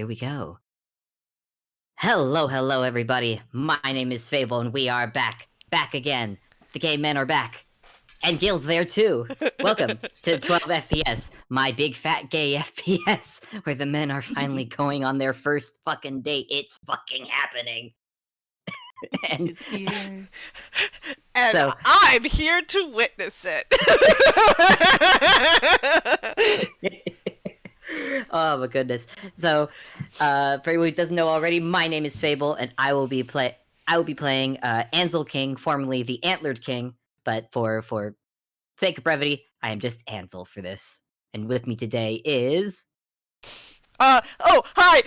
here we go. Hello, everybody. My name is Fable, and we are back again. The gay men are back, and Gille's there too. Welcome to 12 FPS, my big fat gay FPS, where the men are finally going on their first fucking date. It's fucking happening. and It's here. And so, I'm here to witness it. oh my goodness. So, for anyone who doesn't know already, my name is Fable, and I will be playing Ansel King, formerly the Antlered King. But for sake of brevity, I am just Ansel for this. And with me today is Oh, hi,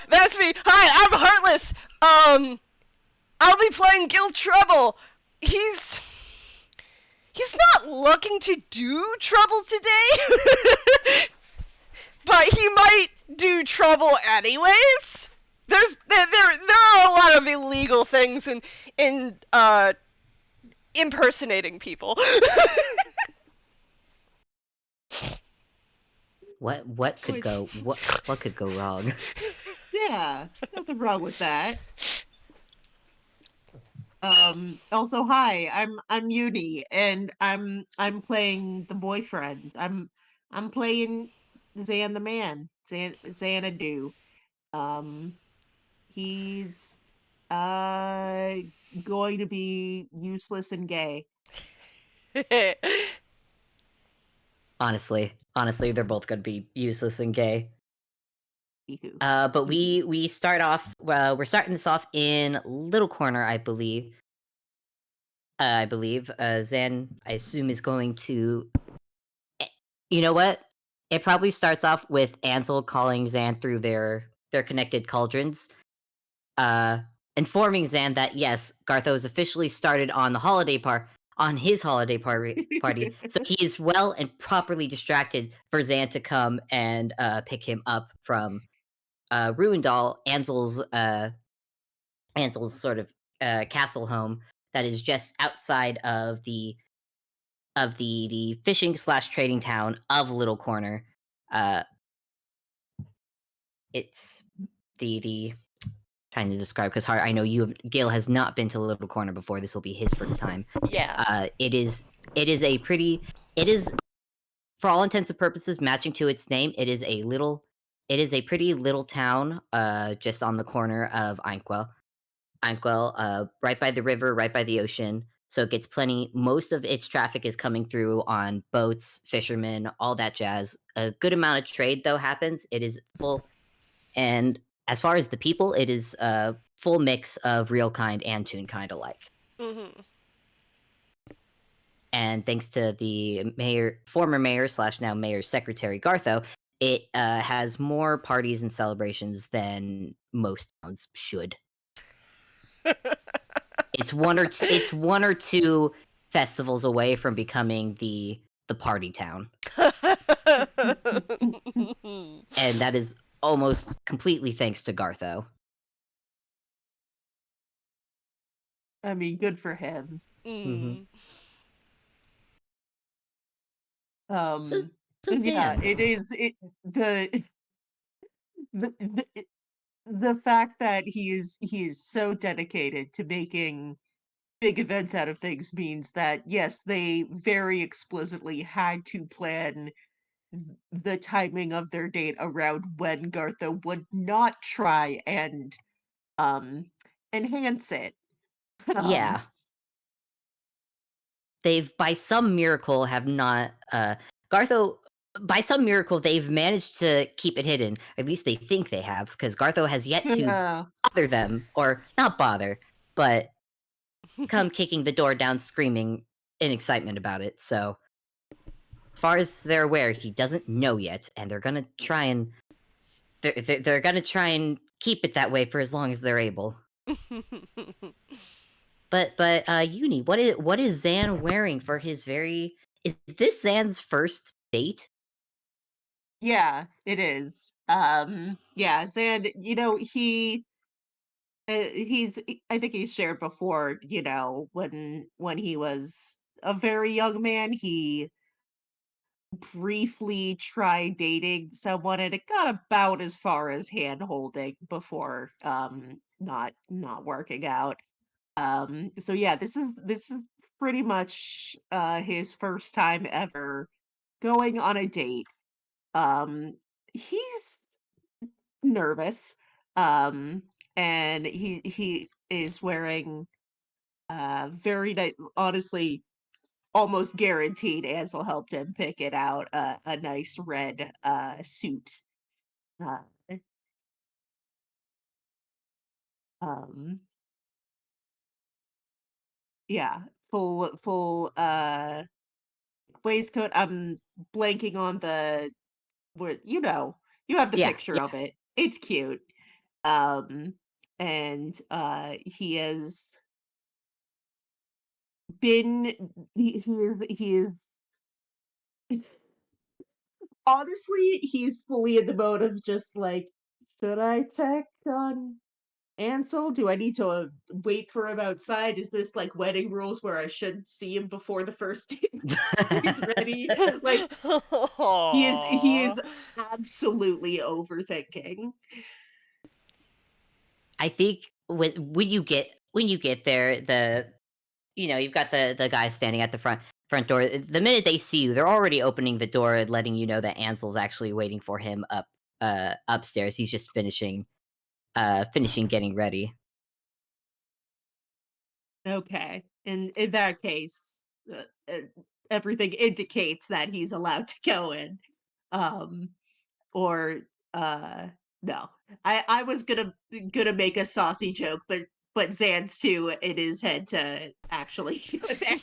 that's me. Hi, I'm Heartless. I'll be playing Gil Trouble. He's not looking to do trouble today, but he might do trouble anyways. There are a lot of illegal things in impersonating people. what could Which- go what could go wrong? Yeah, nothing wrong with that. Also, hi, I'm Uni, and I'm playing the boyfriend. I'm playing Xan the man, Xanadu. Um, he's going to be useless and gay. Honestly, they're both gonna be useless and gay. Eehoo. But we start off. Well, we're starting this off in Little Corner, I believe. Zan, I assume, is going to. You know what? It probably starts off with Ansel calling Zan through their connected cauldrons, informing Zan that yes, Gartho has officially started on his holiday party. So he is well and properly distracted for Zan to come and pick him up from Ruindal, Ansel's sort of castle home that is just outside of the fishing slash trading town of Little Corner. Uh, it's the trying to describe because I know Gil has not been to Little Corner before. This will be his first time. Yeah. It is for all intents and purposes matching to its name. It is a pretty little town just on the corner of Inkwell, right by the river, right by the ocean. So it gets plenty. Most of its traffic is coming through on boats, fishermen, all that jazz. A good amount of trade though happens. It is full, and as far as the people, it is a full mix of real kind and Toonkind alike. Mhm. And thanks to the former mayor slash now mayor's secretary Gartho, it has more parties and celebrations than most towns should. It's one or two festivals away from becoming the party town, and that is almost completely thanks to Gartho. I mean, good for him. Mm-hmm. So, Yeah, Zan, it is the the, the fact that he is so dedicated to making big events out of things means that yes, they very explicitly had to plan the timing of their date around when Gartha would not try and um enhance it. Um yeah, they've by some miracle have not Gartho by some miracle they've managed to keep it hidden. At least they think they have, because Gartho has yet to yeah. bother them, or not bother, but come kicking the door down screaming in excitement about it. So as far as they're aware, he doesn't know yet, and they're gonna try and they're gonna try and keep it that way for as long as they're able. But Uni, what is Zan wearing for his very? Is this Zan's first date? Yeah, it is. Yeah, Zand, I think he's shared before, when he was a very young man, he briefly try dating someone, and it got about as far as hand holding before not working out. So yeah, this is pretty much his first time ever going on a date. Um he's nervous. Um and he is wearing very nice, honestly, almost guaranteed Ansel helped him pick it out, a nice red suit. Uh, um yeah, full waistcoat. I'm blanking on the where, you have the Yeah, picture yeah. of it. It's cute. Um and he has been he is honestly, he's fully in the mode of just like, should I check on Ansel? Do I need to wait for him outside? Is this like wedding rules where I shouldn't see him before the first date before he's ready? Like, he is Aww. absolutely overthinking. I think when you get there, you've got the guys standing at the front door. The minute they see you, they're already opening the door and letting you know that Ansel's actually waiting for him upstairs. He's just finishing getting ready. Okay. In that case, everything indicates that he's allowed to go in. Um or no. I was gonna make a saucy joke, but Zan's too in his head to actually go there.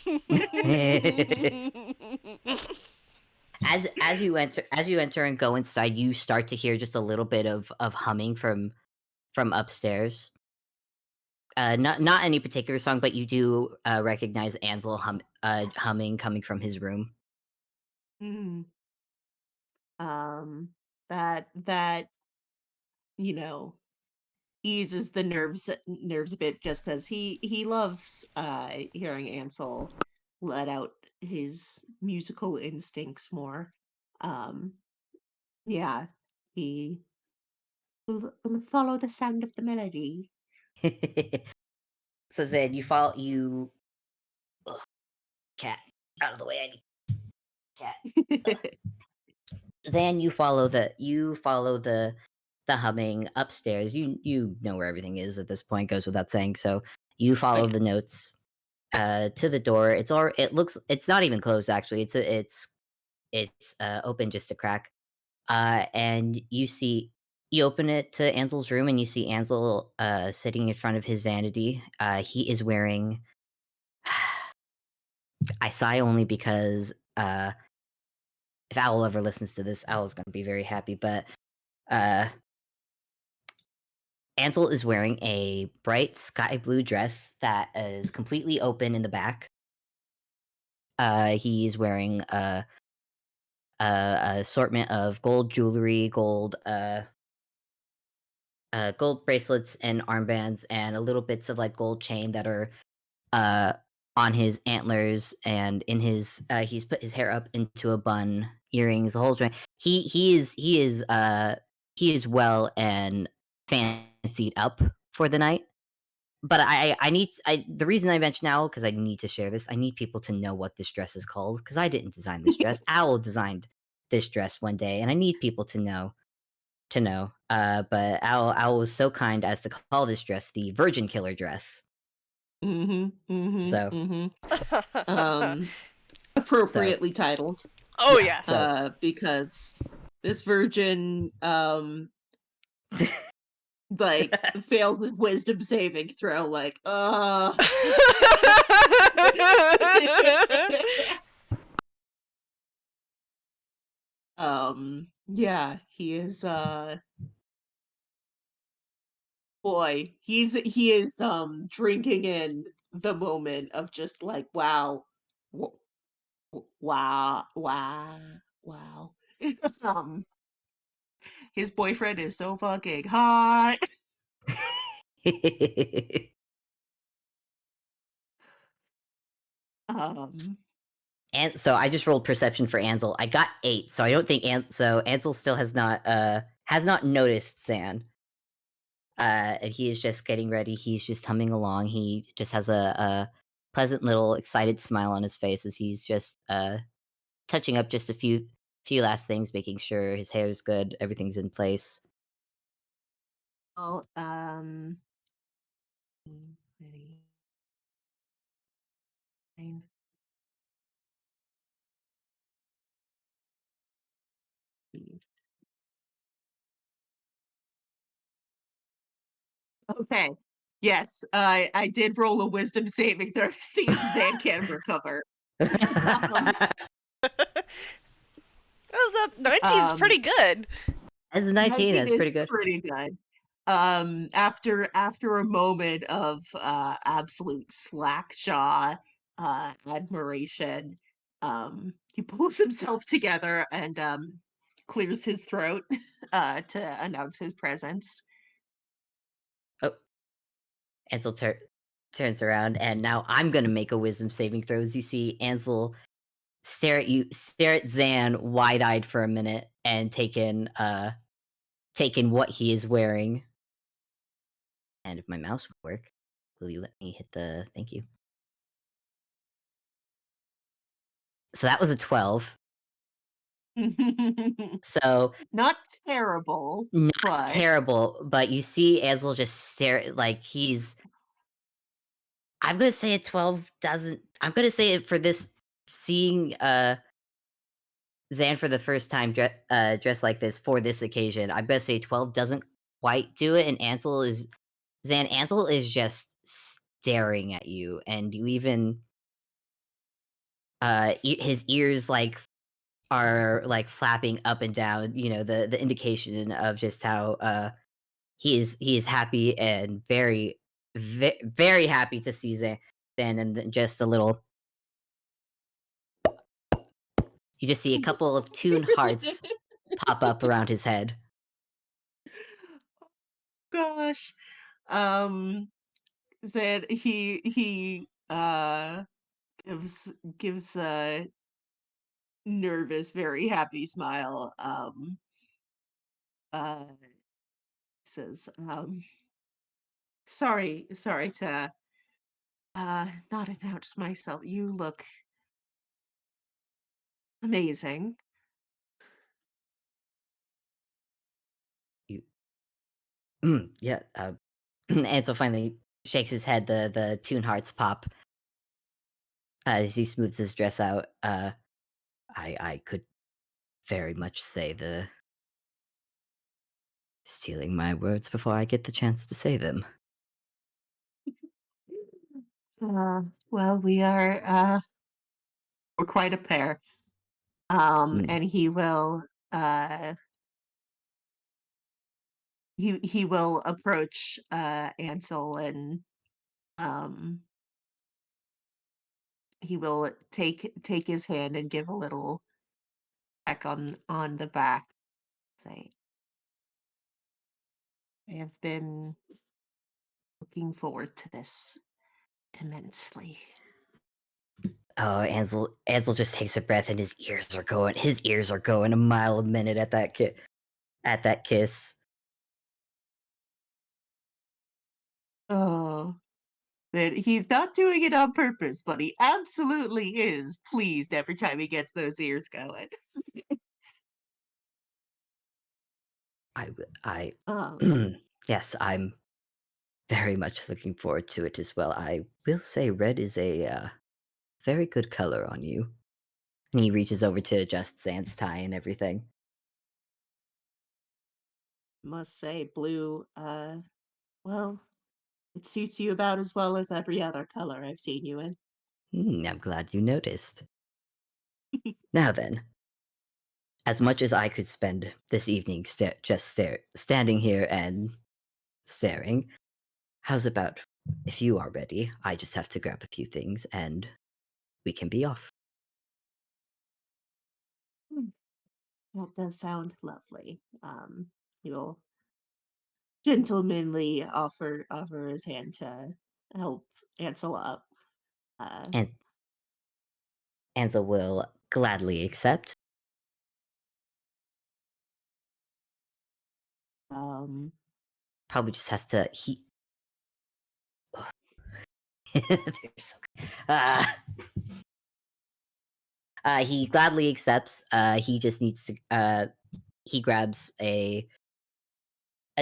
As you enter and go inside, you start to hear just a little bit of humming from upstairs. Not any particular song, but you do recognize Ansel humming coming from his room. Mm, that you know eases the nerves a bit, just because he loves hearing Ansel let out his musical instincts more. Um yeah, he will follow the sound of the melody. So Zed, you follow you. Ugh, cat out of the way. I need cat. Zan, you follow the humming upstairs. You know where everything is at this point. Goes without saying. So you Oh follow yeah. the notes to the door. It's not even closed actually. It's open just a crack. And you open it to Ansel's room and you see Ansel sitting in front of his vanity. He is wearing. I sigh only because if Owl ever listens to this, Owl's gonna be very happy. But uh, Ansel is wearing a bright sky blue dress that is completely open in the back. He's wearing a assortment of gold jewelry, gold bracelets and armbands, and a little bits of like gold chain that are uh on his antlers, and in his he's put his hair up into a bun, earrings, the whole thing. He is well and fancied up for the night. But the reason I mention Owl, because I need to share this. I need people to know what this dress is called, because I didn't design this dress. Owl designed this dress one day, and I need people to know. But Owl was so kind as to call this dress the Virgin Killer dress. Mhm, mhm, So mhm. Um, so appropriately titled, Oh yeah. yeah. So because this virgin, like, fails his wisdom saving throw, like, yeah, he is, boy, he is, drinking in the moment of just like, wow, w wow, wow, wow. Um, his boyfriend is so fucking hot. Um, And so I just rolled perception for Ansel. I got 8, so I don't think so Ansel still has not noticed Zan. And he is just getting ready. He's just humming along. He just has a pleasant little excited smile on his face as he's just touching up just a few last things, making sure his hair is good, everything's in place. Well, ready, fine. Okay. Yes, I did roll a wisdom saving throw to see if Zan can recover. Um, Well, that 19's um, pretty good. As a 19, 19 that's is pretty good. pretty good. After a moment of absolute slackjaw admiration, he pulls himself together and clears his throat to announce his presence. Oh, Ansel turns around, and now I'm gonna make a wisdom saving throw. As you see Ansel stare at Zan wide eyed for a minute, and take in what he is wearing. And if my mouse would work, will you let me hit the thank you? So that was a 12. So Not terrible, not but terrible, but you see Ansel just stare like he's I'm gonna say a 12 doesn't I'm gonna say it for this seeing Zan for the first time dressed like this for this occasion. I'm gonna say 12 doesn't quite do it, and Ansel is just staring at you, and you even his ears like are like flapping up and down. You know the indication of just how he is happy and very happy to see Zan, and then just a little. You just see a couple of tune hearts pop up around his head. gosh. Um Zan he gives a nervous, very happy smile. Uh says, sorry to not announce myself. You look amazing. You, yeah. Ansel finally shakes his head. The tune hearts pop as he smooths his dress out. I could very much say the stealing my words before I get the chance to say them. Well, we're quite a pair. Mm. And uh he will approach Ansel and um he will take his hand and give a little peck on the back. Say, I have been looking forward to this immensely. Oh, Ansel just takes a breath, and his ears are going a mile a minute at that kiss. Oh, that he's not doing it on purpose, but he absolutely is pleased every time he gets those ears going. I um, yes, I'm very much looking forward to it as well. I will say red is a very good color on you. And he reaches over to adjust Zan's tie and everything. must say, blue. Well, it suits you about as well as every other color I've seen you in. I'm glad you noticed. Now then, as much as I could spend this evening standing here and staring, how's about if you are ready? I just have to grab a few things and we can be off. Hmm, that does sound lovely. He'll gentlemanly offer his hand to help Ansel up. Uh, And Ansel will gladly accept. Probably just has to they're so he gladly accepts. He just needs to. He grabs a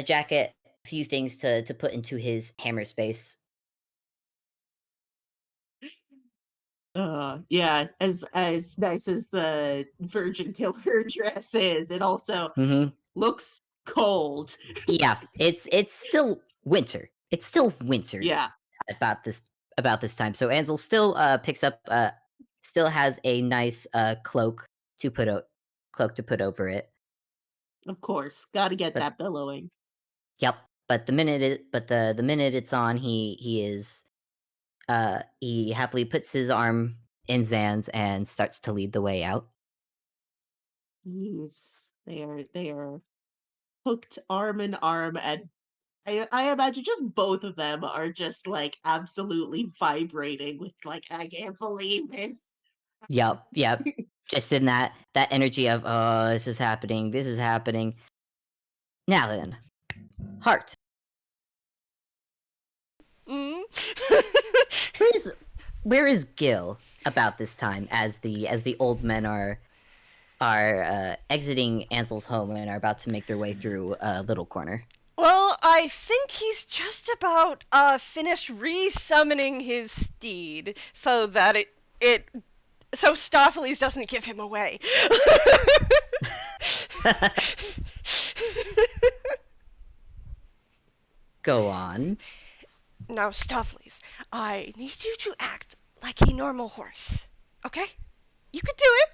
jacket, a few things to put into his hammer space. Yeah, as nice as the Virgin Killer dress is, it also Mm-hmm. looks cold. Yeah, it's still winter. It's still winter Yeah, about this time. So Ansel still picks up still has a nice cloak to put over it. of course, gotta get But that billowing. yep. But the minute it's on, he happily puts his arm in Zan's and starts to lead the way out. Yes, they are hooked arm in arm, and I imagine just both of them are just like absolutely vibrating with like I can't believe this. Yep. Just in that energy of, oh, this is happening. This is happening. Now then, Heart. Mm? Where is Gil about this time as the old men are exiting Ansel's home and are about to make their way through Little Corner? Well, I think he's just about finished re-summoning his steed so that so Stopheles doesn't give him away. Go on. Now, Stopheles, I need you to act like a normal horse. Okay? You can do it.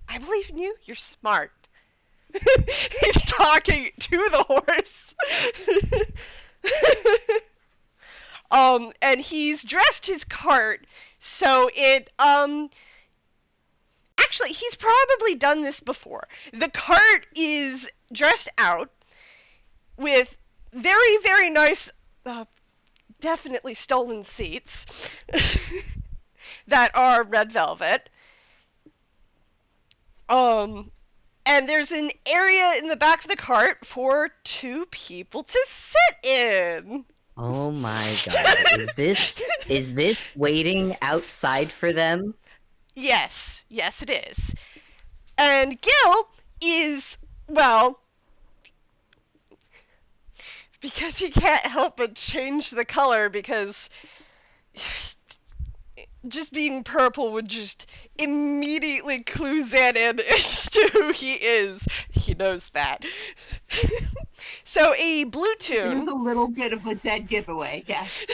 I believe in you. You're smart. He's talking to the horse. And he's dressed his cart so actually, he's probably done this before. The cart is dressed out with very, very nice, definitely stolen seats that are red velvet. And there's an area in the back of the cart for 2 people to sit in. Oh my god. Is this waiting outside for them? Yes, it is. And Gil is, well, because he can't help but change the color because just being purple would just immediately clue Xan in as to who he is. He knows that. So a blue It is tune. a little bit of a dead giveaway, yes.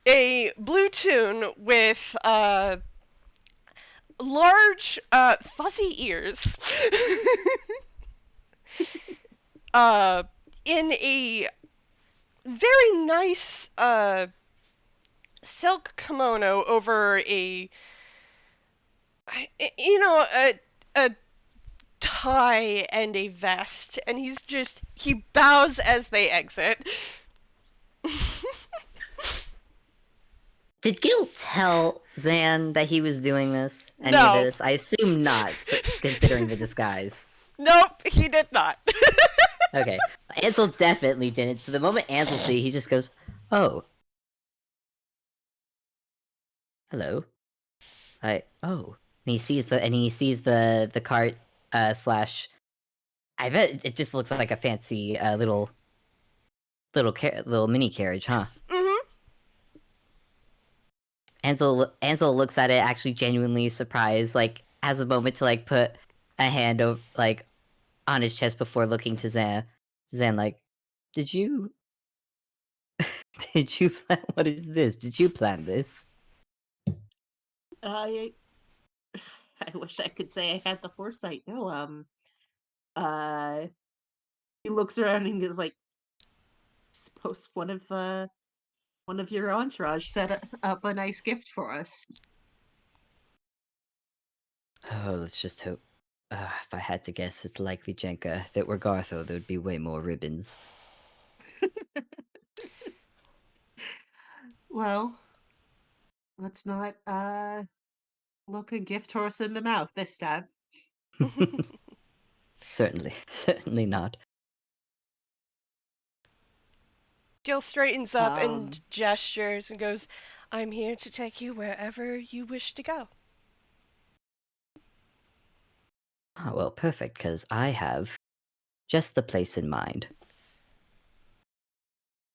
A blue tune with large fuzzy ears. In a very nice silk kimono over a a tie and a vest, and he bows as they exit. Did Gil tell Xan that he was doing this? Any No. of this? I assume not, considering the disguise. Nope, he did not. Okay. Ansel definitely didn't. So the moment Ansel sees, he just goes, "Oh, hello." Oh, and he sees the cart slash. I bet it just looks like a fancy little mini carriage, huh? Mhm. Ansel looks at it, actually genuinely surprised, like has a moment to like put a hand over like on his chest before looking to Xan. Xan, like, did you plan? What is this? Did you plan this? I I wish I could say I had the foresight. No, uh, he looks around and is like, suppose one of your entourage set up a nice gift for us. Oh, let's just hope. If I had to guess, it's likely Jenka. If it were Gartho, there'd be way more ribbons. Well, let's not Look a gift horse in the mouth this time. Certainly not. Gil straightens up and Um, gestures and goes, I'm here to take you wherever you wish to go. Oh, well, perfect, because I have just the place in mind.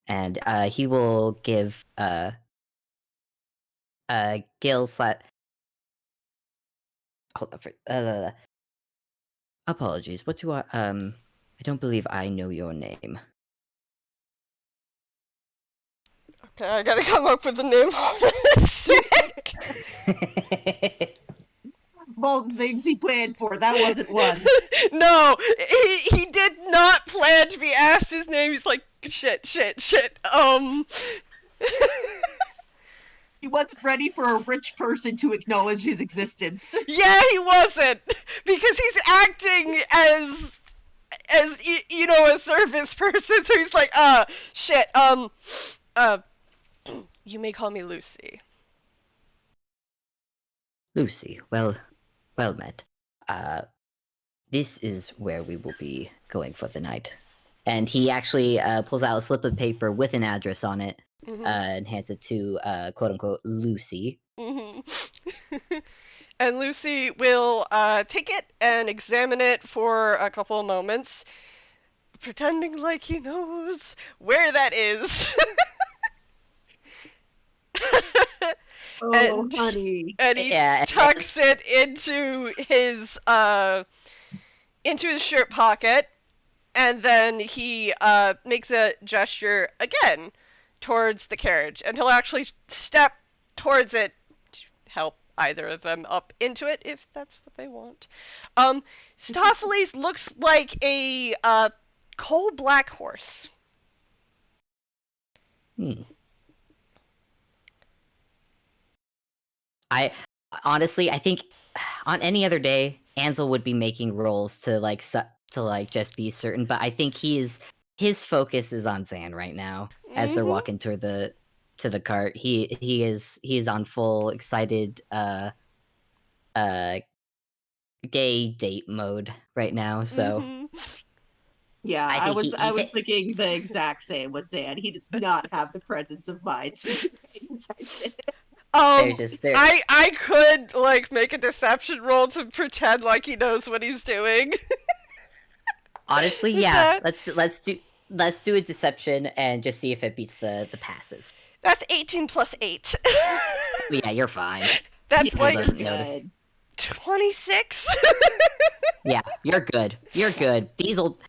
And he will give Gil hold on for apologies. What do I don't believe I know your name. Okay, I gotta come up with a name. Hold on a sec. All the things he planned for, that wasn't one. No, he did not plan to be asked his name. He's like, shit. He wasn't ready for a rich person to acknowledge his existence. Yeah, he wasn't, because he's acting as a service person. So he's like, shit. You may call me Lucy. Lucy, well met. This is where we will be going for the night. And he actually pulls out a slip of paper with an address on it, and hands it to quote unquote Lucy. And Lucy will take it and examine it for a couple of moments, pretending like he knows where that is. Oh, honey. And he tucks it into his shirt pocket, and then he makes a gesture again towards the carriage, and he'll actually step towards it to help either of them up into it if that's what they want. Stopheles looks like a coal black horse. I honestly, I think on any other day, Ansel would be making rolls to just be certain. But I think his focus is on Xan right now as they're walking to the cart. He is on full excited gay date mode right now. So yeah, I was he thinking the exact same with Xan. He does not have the presence of mind to pay attention. I could like make a deception roll to pretend like he knows what he's doing. Honestly, yeah. Let's do a deception and just see if it beats the passive. That's 18 plus 8. Yeah, you're fine. That's like 26. Yeah, you're good. You're good. These old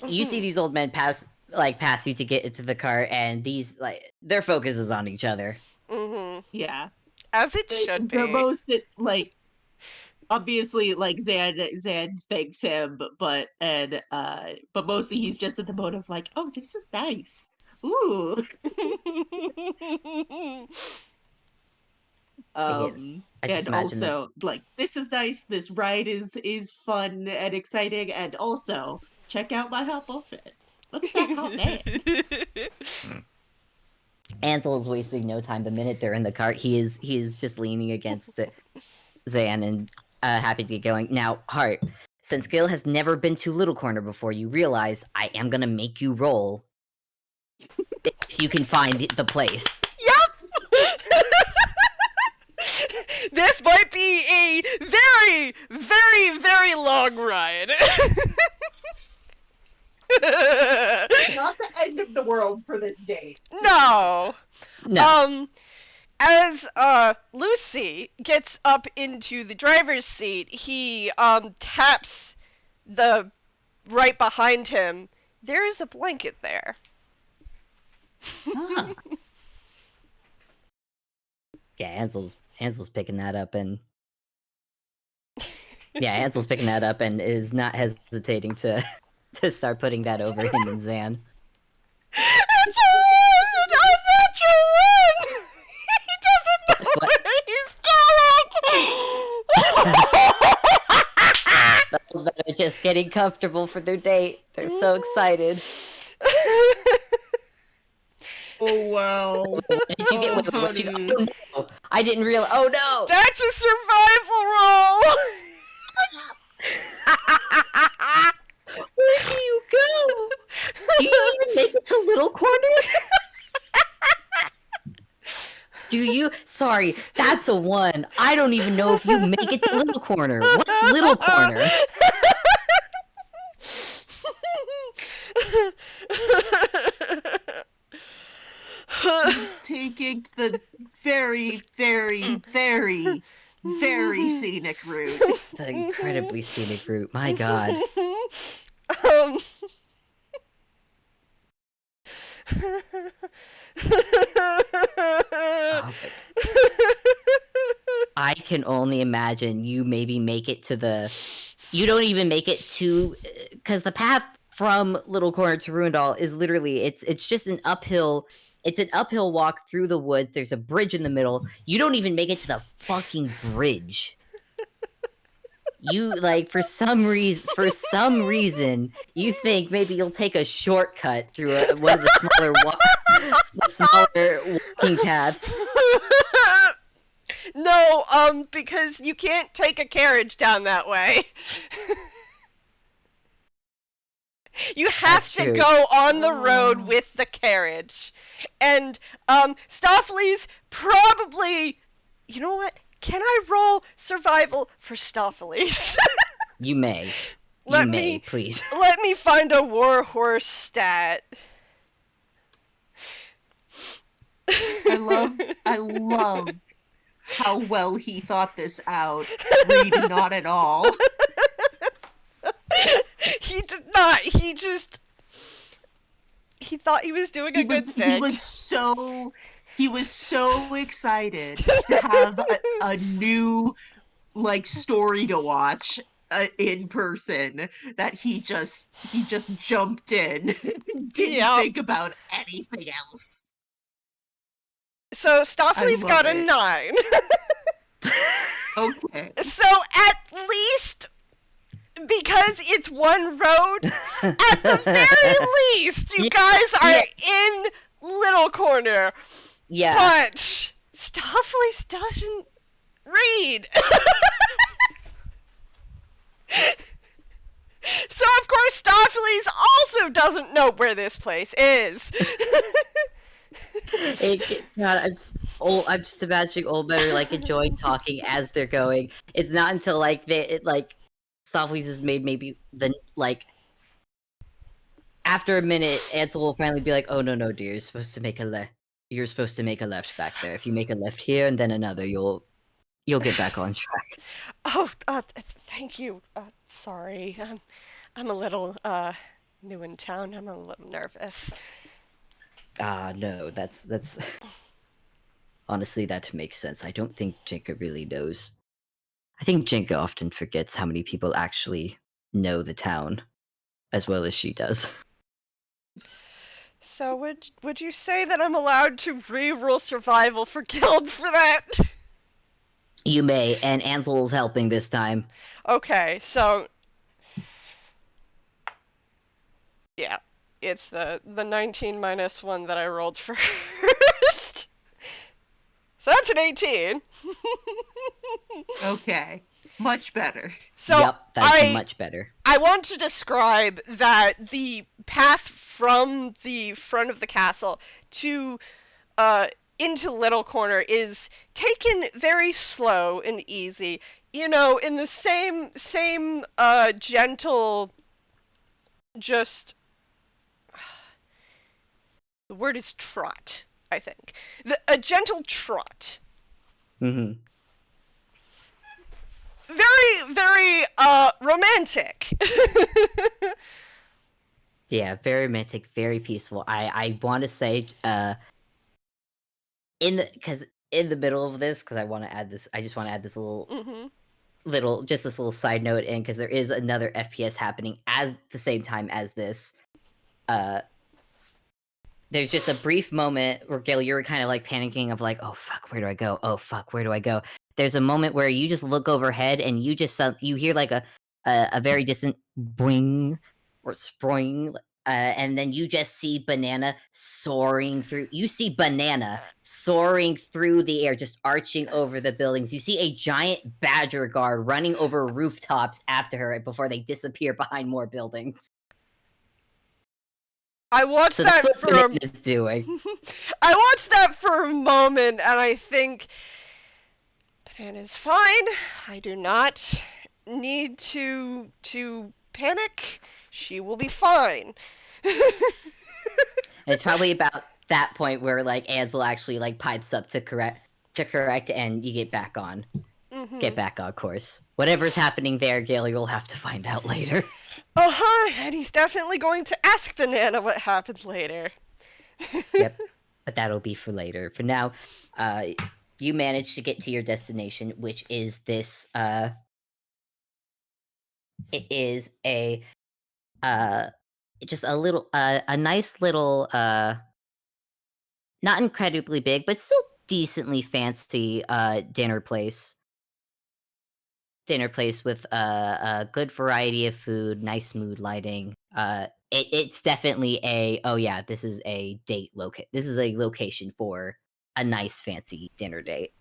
you see these old men pass you to get into the car, and these their focus is on each other. Yeah, as it should be. The most obviously Xan thanks him, but mostly he's just in the mode of like, oh, this is nice. Ooh. And also like, this is nice. This ride is fun and exciting, and also check out my hot outfit. Look at that hot man. Ansel is wasting no time. The minute they're in the cart, he is just leaning against Xan and happy to get going. Now, Hart, since Gil has never been to Little Corner before, you realize I am gonna make you roll if you can find the place. Yep. This might be a very, very, very long ride. Not the end of the world for this date. No. As Lucy gets up into the driver's seat, he taps the right behind him. There is a blanket there. Yeah, Ansel's picking that up and is not hesitating to start putting that over him and Xan. It's a unnatural one! He doesn't know where he's going! They're just getting comfortable for their date. They're so excited. Oh, wow. Did you get? Oh, Wait, what you? honey. Oh no! I didn't realize. Oh no! That's a survival roll! Where do you go? Do you even make it to Little Corner? Do you? Sorry, that's a 1. I don't even know if you make it to Little Corner. What's Little Corner? He's taking the very, very, very, very scenic route. The incredibly scenic route. My God. Um. Oh, I can only imagine you maybe make it to the. You don't even make it to, because the path from Little Corner to Ruindal is literally it's just an uphill. It's an uphill walk through the woods. There's a bridge in the middle. You don't even make it to the fucking bridge. You like for some reason you think maybe you'll take a shortcut through one of the smaller walking paths. No, because you can't take a carriage down that way. You have That's to true. go on the road with the carriage. And, Stoffely's probably... You know what? Can I roll survival for Stoffely's? You may. Let you may, me- please. Let me find a warhorse stat. I love how well he thought this out. Reed, not at all. He did not. He thought he was doing a good thing. He was so excited to have a new story to watch in person that he just jumped in and didn't Yep. think about anything else. So Stoffely's I got a love it. 9. Okay. So at least, because it's one road, at the very least, you guys are in Little Corner. Yeah. But Stoffely's doesn't read. So of course Stoffely's also doesn't know where this place is. God, I'm just imagining Old Better enjoying talking as they're going. It's not until Softly's is made maybe after a minute, Ansel will finally be like, "Oh no, dear, you're supposed to make a left. You're supposed to make a left back there. If you make a left here and then another, you'll get back on track." Oh, thank you. Sorry, I'm a little new in town. I'm a little nervous. No, that's honestly that makes sense. I don't think Jinka really knows. I think Jinka often forgets how many people actually know the town as well as she does. So would you say that I'm allowed to re-roll survival for guild for that? You may, and Ansel's helping this time. Okay, so yeah, it's the 19 minus 1 that I rolled first. So that's an 18. Okay. Much better. So yep, that's much better. I want to describe that the path from the front of the castle to into Little Corner is taken very slow and easy. You know, in the same gentle, just the word is trot, I think. A gentle trot. Mm-hmm. Very, very romantic. Yeah, very romantic, very peaceful. I want to say, in the middle of this, because I want to add this. I just want to add this this little side note in, because there is another FPS happening at the same time as this. There's just a brief moment where Gille, you're kind of panicking of oh fuck, where do I go? Oh fuck, where do I go? There's a moment where you just look overhead and you just you hear a very distant boing or spring, And then you just see Banana soaring through. You see Banana soaring through the air, just arching over the buildings. You see a giant badger guard running over rooftops after her before they disappear behind more buildings. I watched So that's that what for Banana's doing. I watched that for a moment, and I think Banana's fine. I do not need to panic. She will be fine. It's probably about that point where like Ansel actually like pipes up to correct, and you get back on course. Whatever's happening there, Gille, you'll have to find out later. And he's definitely going to ask Banana what happened later. Yep, but that'll be for later. For now, you managed to get to your destination, which is this. It is a just a little a nice little not incredibly big, but still decently fancy dinner place. Dinner place with a good variety of food, nice mood lighting. It's definitely this is a date this is a location for a nice fancy dinner date.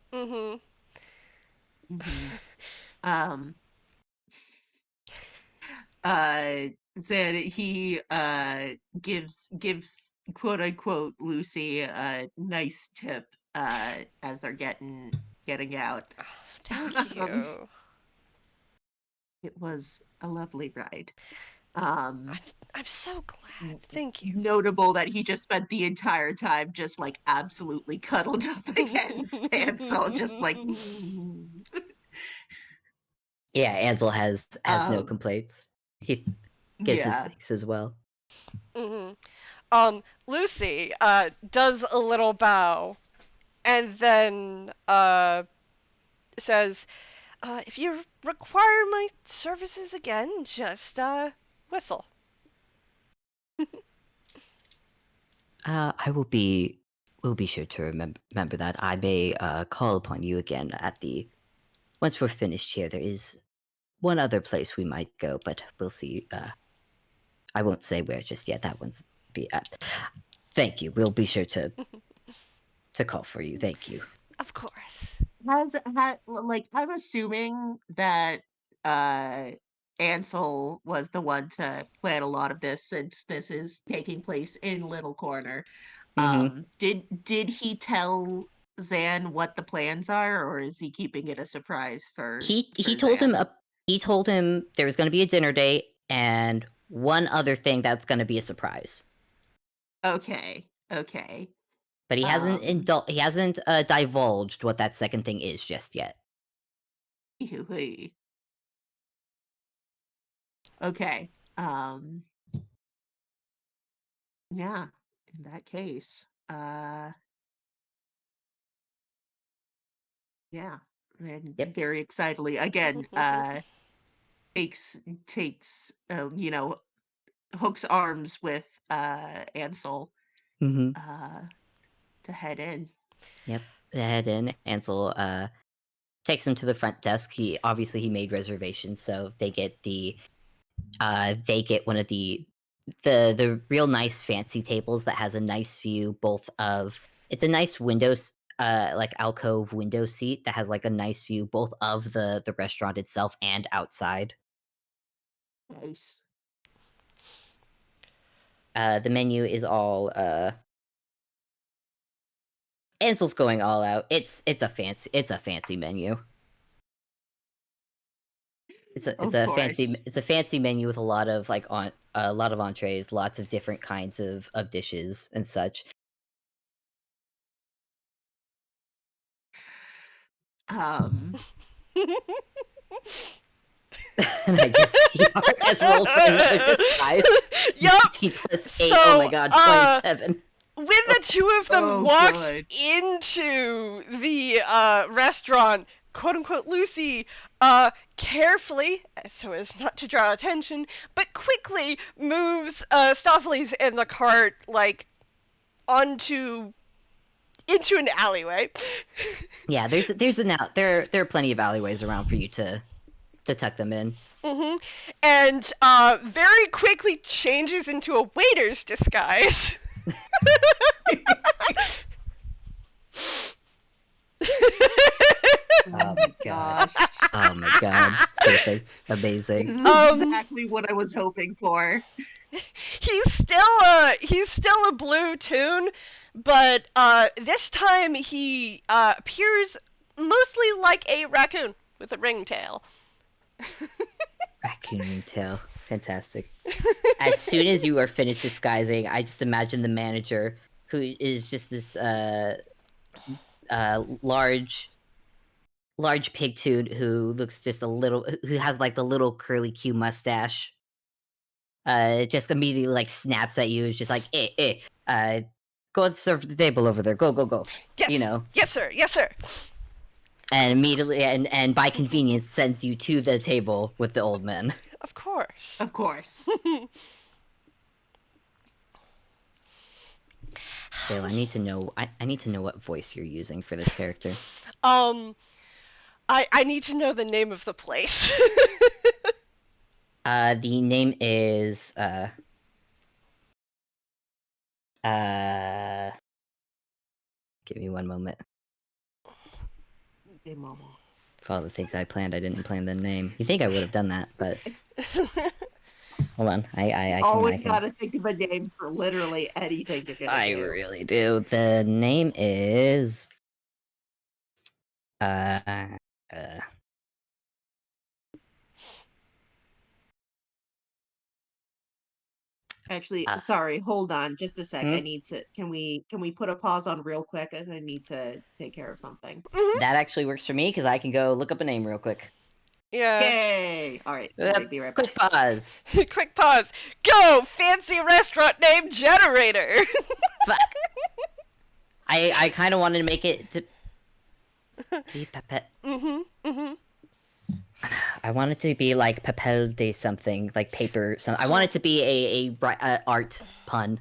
Um, Xan, he gives quote unquote Lucy a nice tip as they're getting out. Oh, thank you. It was a lovely ride. I'm so glad. Thank you. Notable that he just spent the entire time just like absolutely cuddled up against Ansel, just like. Yeah, Ansel has no complaints. He gets his things as well. Lucy does a little bow, and then says, "If you require my services again, just whistle." I will be sure to remember that. I may call upon you again once we're finished here. There is one other place we might go, but we'll see. I won't say where just yet. That one's thank you. We'll be sure to call for you. Thank you. Of course. I'm assuming that Ansel was the one to plan a lot of this, since this is taking place in Little Corner. Did he tell Xan what the plans are, or is he keeping it a surprise for He told Xan? He told him there was going to be a dinner date and one other thing that's going to be a surprise. Okay. But he hasn't divulged what that second thing is just yet. Okay. Yeah, in that case. Yeah. And very excitedly again, takes hooks arms with Ansel to head in. Yep, they head in. Ansel takes him to the front desk. He made reservations, so they get one of the real nice fancy tables that has a nice view both of it's a nice windows like alcove window seat that has like a nice view both of the restaurant itself and outside. Nice. The menu is all Ansel's going all out. It's a fancy menu. It's a fancy menu with a lot of entrees, lots of different kinds of dishes and such. And I just see Art has rolled for another disguise. Yup. +8. Oh my god, 27. When the two of them walked into the restaurant, quote unquote Lucy carefully, so as not to draw attention, but quickly moves Stoffelies in the cart like into an alleyway. Yeah, there are plenty of alleyways around for you to to tuck them in. And very quickly changes into a waiter's disguise. Oh my god. Oh my god. Perfect. Amazing. This is exactly what I was hoping for. He's still a blue toon, but this time he appears mostly like a raccoon with a ringtail. Raccoon tail. Fantastic. As soon as you are finished disguising, I just imagine the manager, who is just this large pig toon who looks just a little, who has like the little curly Q mustache. Just immediately like snaps at you. Is just like, go and serve the table over there. Go. Yes. You know. Yes, sir. Yes, sir. And immediately, and by convenience, sends you to the table with the old men. Of course. Of course. Dale, I need to know. I need to know what voice you're using for this character. I need to know the name of the place. The name is give me one moment. Hey, Mama. For all the things I planned, I didn't plan the name. You think I would have done that, but hold on. I always gotta think of a name for literally anything you're gonna do. I really do. The name is Actually, sorry, hold on just a sec. Hmm? I need to can we put a pause on real quick? I need to take care of something. That actually works for me because I can go look up a name real quick. Yeah. Yay! Alright, be right back. Quick pause. Quick pause. Go! Fancy restaurant name generator! Fuck. I kind of wanted to make it to be Pepet. I want it to be like papel de something, like paper. I want it to be a art pun.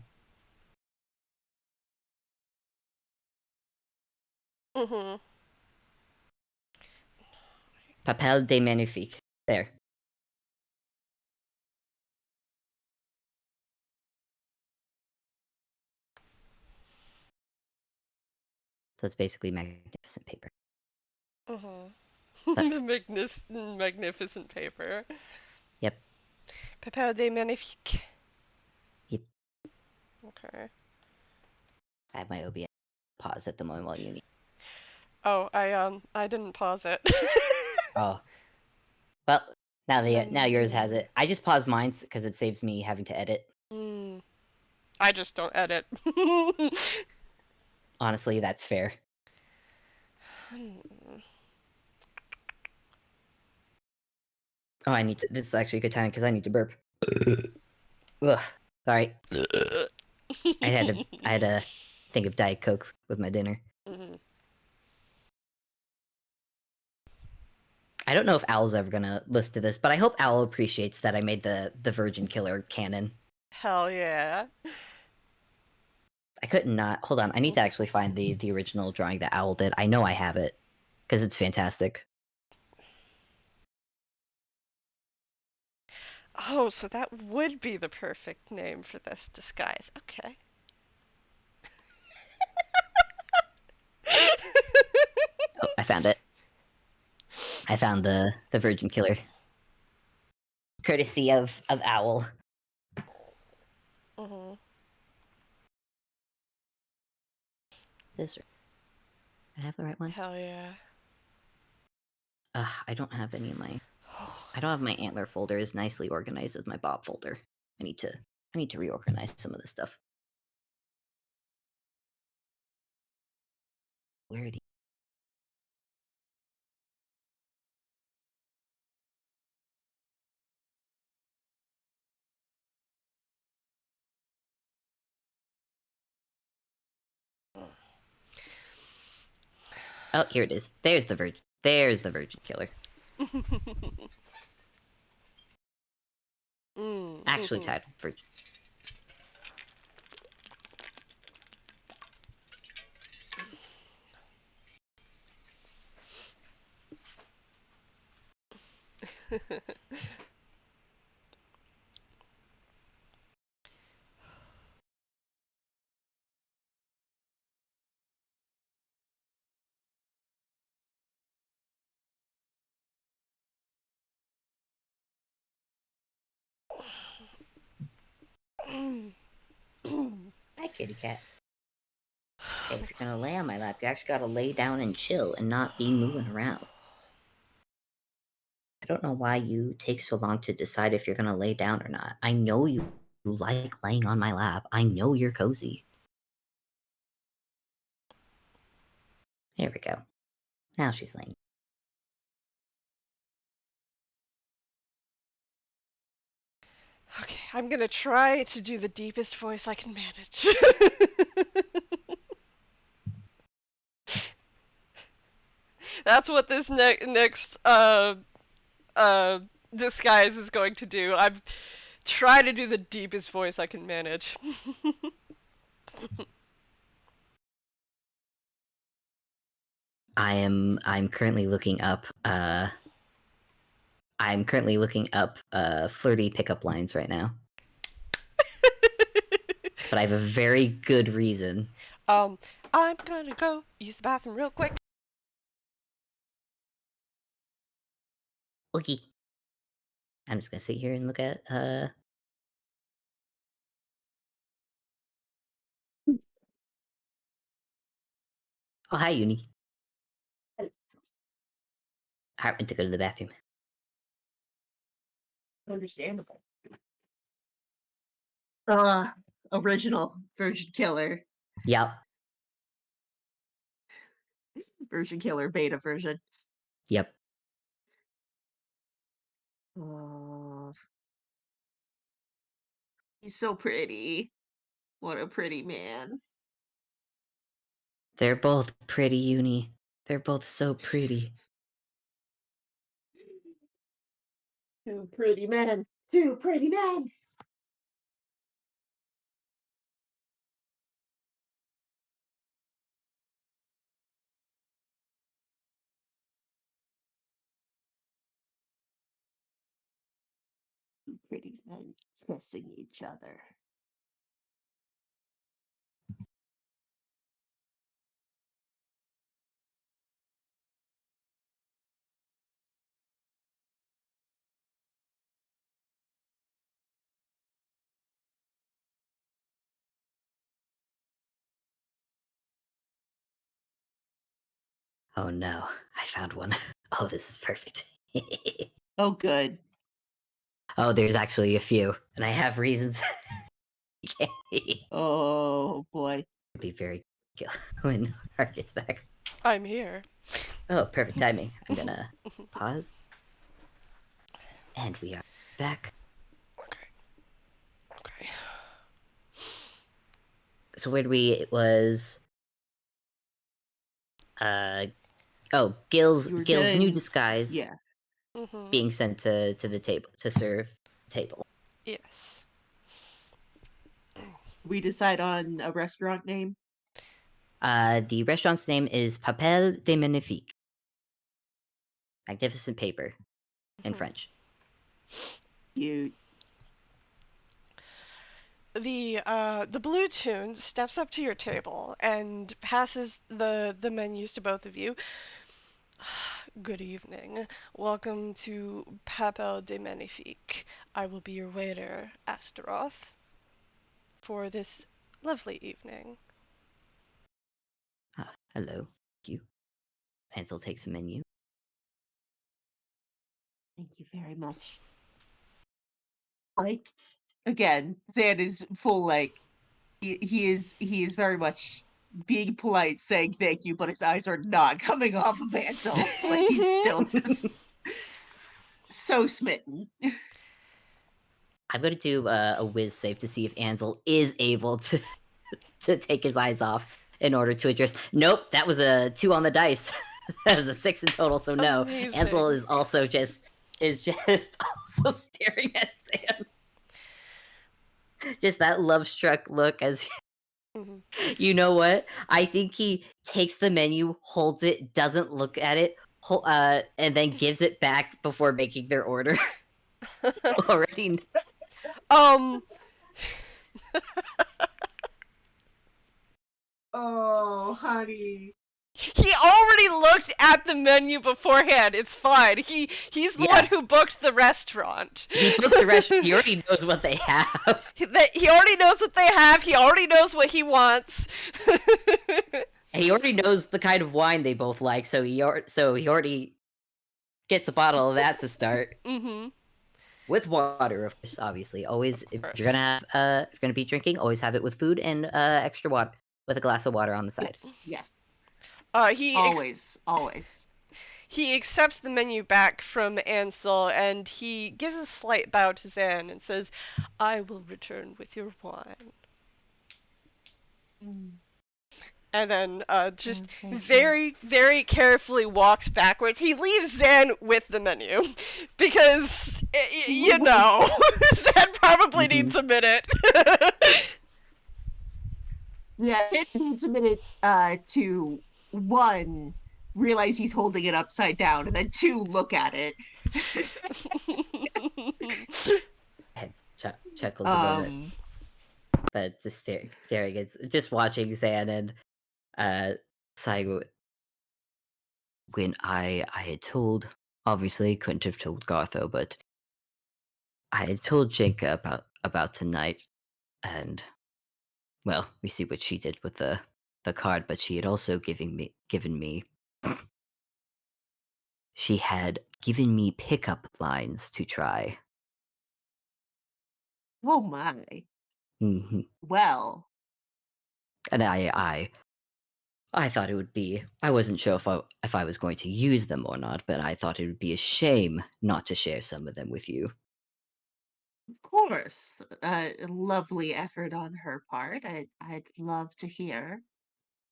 Papel de magnifique. There. So it's basically magnificent paper. The magnificent paper. Yep. Papier de magnifique. Yep. Okay. I have my OBS pause at the moment while you need. Oh, I didn't pause it. Oh. Well, now yours has it. I just paused mine because it saves me having to edit. I just don't edit. Honestly, that's fair. Oh, I need to. This is actually a good time because I need to burp. Ugh. Sorry. I had to think of Diet Coke with my dinner. I don't know if Owl's ever gonna listen to this, but I hope Owl appreciates that I made the Virgin Killer canon. Hell yeah. I couldn't not. Hold on, I need to actually find the original drawing that Owl did. I know I have it because it's fantastic. Oh, so that would be the perfect name for this disguise. Okay. Oh, I found it. I found the Virgin Killer. Courtesy of Owl. This. I have the right one? Hell yeah. I don't have any of my. I don't have my antler folder as nicely organized as my Bob folder. I need to reorganize some of this stuff. Where are the? Oh, here it is. There's the Virgin. There's the Virgin Killer. Actually titled Virgin. Hi, kitty cat. Okay, if you're gonna lay on my lap, you actually gotta lay down and chill and not be moving around. I don't know why you take so long to decide if you're gonna lay down or not. I know you like laying on my lap. I know you're cozy. There we go. Now she's laying. Okay, I'm gonna try to do the deepest voice I can manage. That's what this next disguise is going to do. I'm try to do the deepest voice I can manage. I'm currently looking up flirty pickup lines right now. But I have a very good reason. I'm gonna go use the bathroom real quick. Okay. I'm just gonna sit here and look at Oh, hi, Uni. I went to go to the bathroom. Understandable. Original version killer. Yep. Version killer beta version. Yep. Oh, he's so pretty. What a pretty man. They're both pretty, Uni. They're both so pretty. Two pretty men. Two pretty men. Two pretty men kissing each other. Oh no, I found one. Oh, this is perfect. Oh, good. Oh, there's actually a few, and I have reasons. Oh boy. It'll be very good when Hart gets back. I'm here. Oh, perfect timing. I'm gonna pause. And we are back. Okay. Okay. So where it was Gille's You were new done. disguise Yeah. being sent to the table to serve table. Yes. We decide on a restaurant name. The restaurant's name is Papel de Magnifique. Magnificent paper in French. Cute. The blue tune steps up to your table and passes the menus to both of you. Good evening. Welcome to Papel de Magnifique. I will be your waiter, Astaroth, for this lovely evening. Hello. Thank you. Ansel takes a menu. Thank you very much. Like, again, Xan is full he is very much being polite, saying thank you, but his eyes are not coming off of Ansel. Like he's still just so smitten. I'm gonna do a whiz save to see if Ansel is able to to take his eyes off in order to address. Nope, that was a 2 on the dice. That was a 6 in total, so no. Amazing. Ansel is also just also staring at Sam. Just that love struck look as you know what? I think he takes the menu, holds it, doesn't look at it, and then gives it back before making their order. Already. um. Oh, honey. He already looked at the menu beforehand. It's fine. He's the one Yeah. who booked the restaurant. He booked the restaurant. He already knows what they have. He already knows what they have. He already knows what he wants. And he already knows the kind of wine they both like, so he already gets a bottle of that to start. Mm-hmm. With water, of course, obviously. Always, if you're gonna have, if you're gonna be drinking, always have it with food and extra water, with a glass of water on the side. Yes. He Always. He accepts the menu back from Ansel, and he gives a slight bow to Xan and says, "I will return with your wine." And then just very, very carefully walks backwards. He leaves Xan with the menu because, you know, Xan probably needs a minute. Yeah, it needs a minute to, one, realize he's holding it upside down, and then two, look at it. Chuckles a moment. But just staring, it's just watching Xan and sighing. When I had told, obviously couldn't have told Gartho, but I had told Jinka about tonight, and well, we see what she did with the card, but she had also given me she had given me pickup lines to try. Oh my. Hmm. Well. And I thought it would be. I wasn't sure if I was going to use them or not, but I thought it would be a shame not to share some of them with you. Of course, a lovely effort on her part. I'd love to hear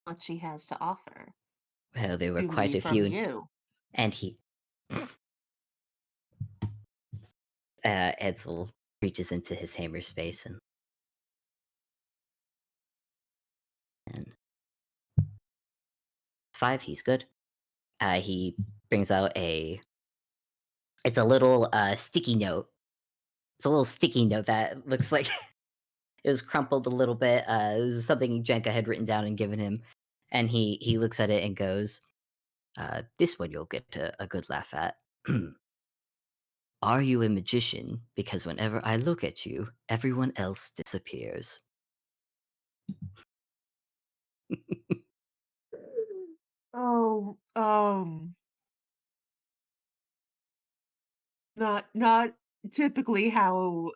what she has to offer Well, there were to quite me a from few, you. and Edsel reaches into his hammer space and 5. He's good. He brings out it's a little sticky note. It's a little sticky note that looks like it was crumpled a little bit. It was something Jenka had written down and given him, and he looks at it and goes, "This one you'll get a good laugh at. Are you a magician? Because whenever I look at you, everyone else disappears." Oh, not typically how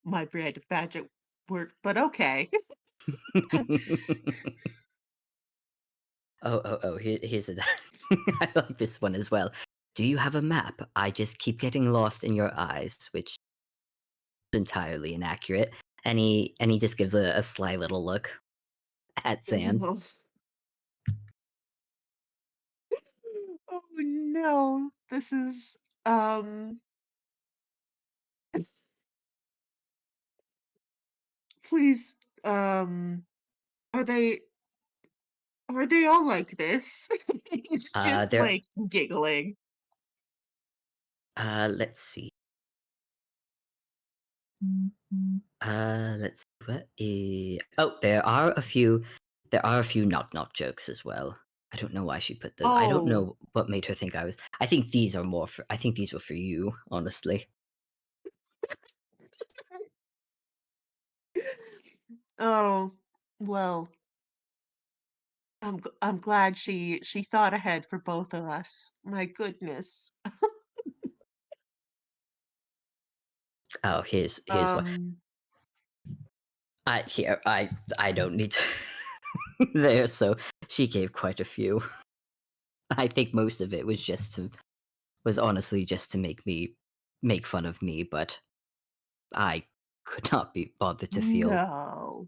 my brand of magic works, but okay. Here's a. I like this one as well. Do you have a map? I just keep getting lost in your eyes, which is entirely inaccurate. And he just gives a sly little look at Zan. Oh no, this is it's- please, are they all like this? He's just There. like giggling. Let's see. Let's see. What is? Oh, there are a few. There are a few knock knock jokes as well. I don't know why she put those. I don't Oh, know what made her think I was. I think these are more for. I think these were for you, honestly. oh, well, I'm glad she thought ahead for both of us. My goodness. Oh, here's what. Um, I don't need to. There, so she gave quite a few. I think most of it was honestly just to make fun of me, but I could not be bothered to feel. no.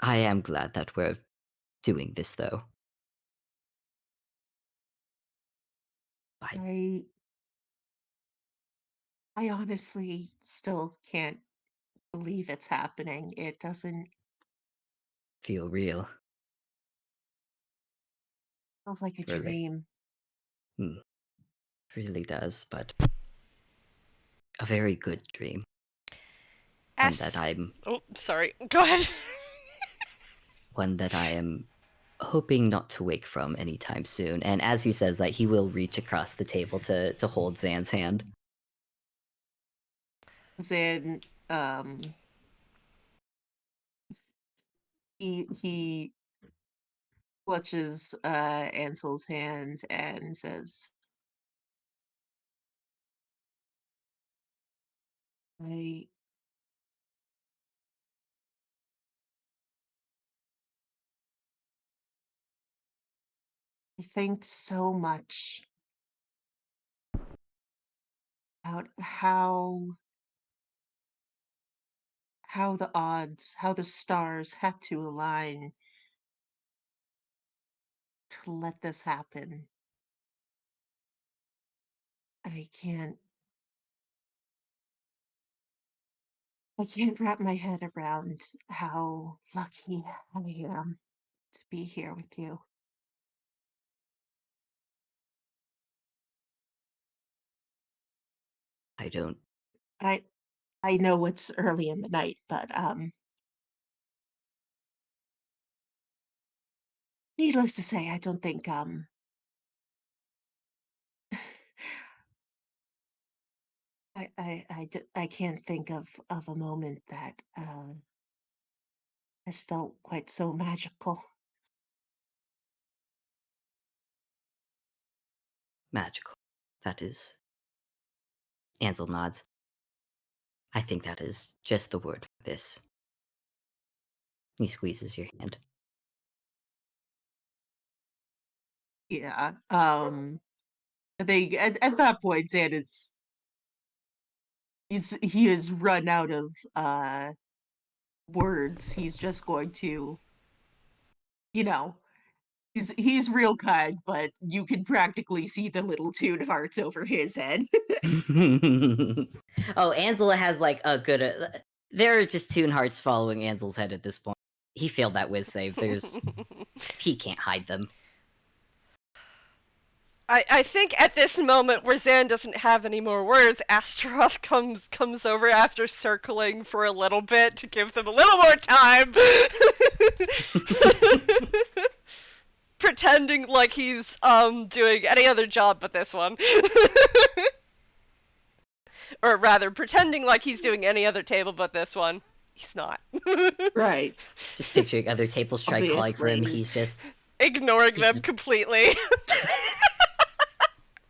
I am glad that we're doing this though. I I I honestly still can't believe it's happening. It doesn't feel real. Sounds like a Really. dream. Really does, but a very good dream. One that I'm Oh, sorry. Go ahead. one that I am hoping not to wake from anytime soon. And as he says that, he will reach across the table to hold Xan's hand. Xan, he clutches Ansel's hand and says, I think so much about how the odds, how the stars had to align to let this happen. I can't wrap my head around how lucky I am to be here with you. I don't. I know it's early in the night, but needless to say, I don't think I can't think of a moment that has felt quite so magical. Magical. That is. Ansel nods. I think that is just the word for this. He squeezes your hand. Yeah. I think at that point, Zan is he has run out of words. He's just going to, you know, he's real kind, but you can practically see the little toon hearts over his head. Oh, Ansel has like a good. There are just toon hearts following Ansel's head at this point. He failed that whiz save. He can't hide them. I think at this moment where Xan doesn't have any more words, Astaroth comes over after circling for a little bit to give them a little more time. Pretending like he's doing any other job but this one. Or rather, pretending like he's doing any other table but this one. He's not. Right. Just picturing other tables try calling for him. Obviously. He's just ignoring them completely.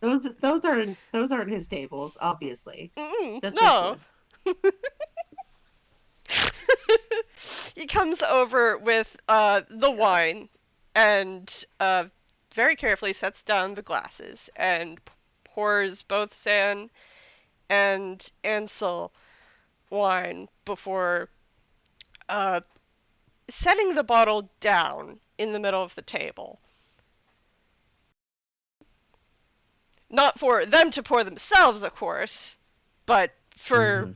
Those aren't his tables, obviously. No. He comes over with the wine and very carefully sets down the glasses and pours both Xan and Ansel wine before setting the bottle down in the middle of the table. Not for them to pour themselves, of course, but for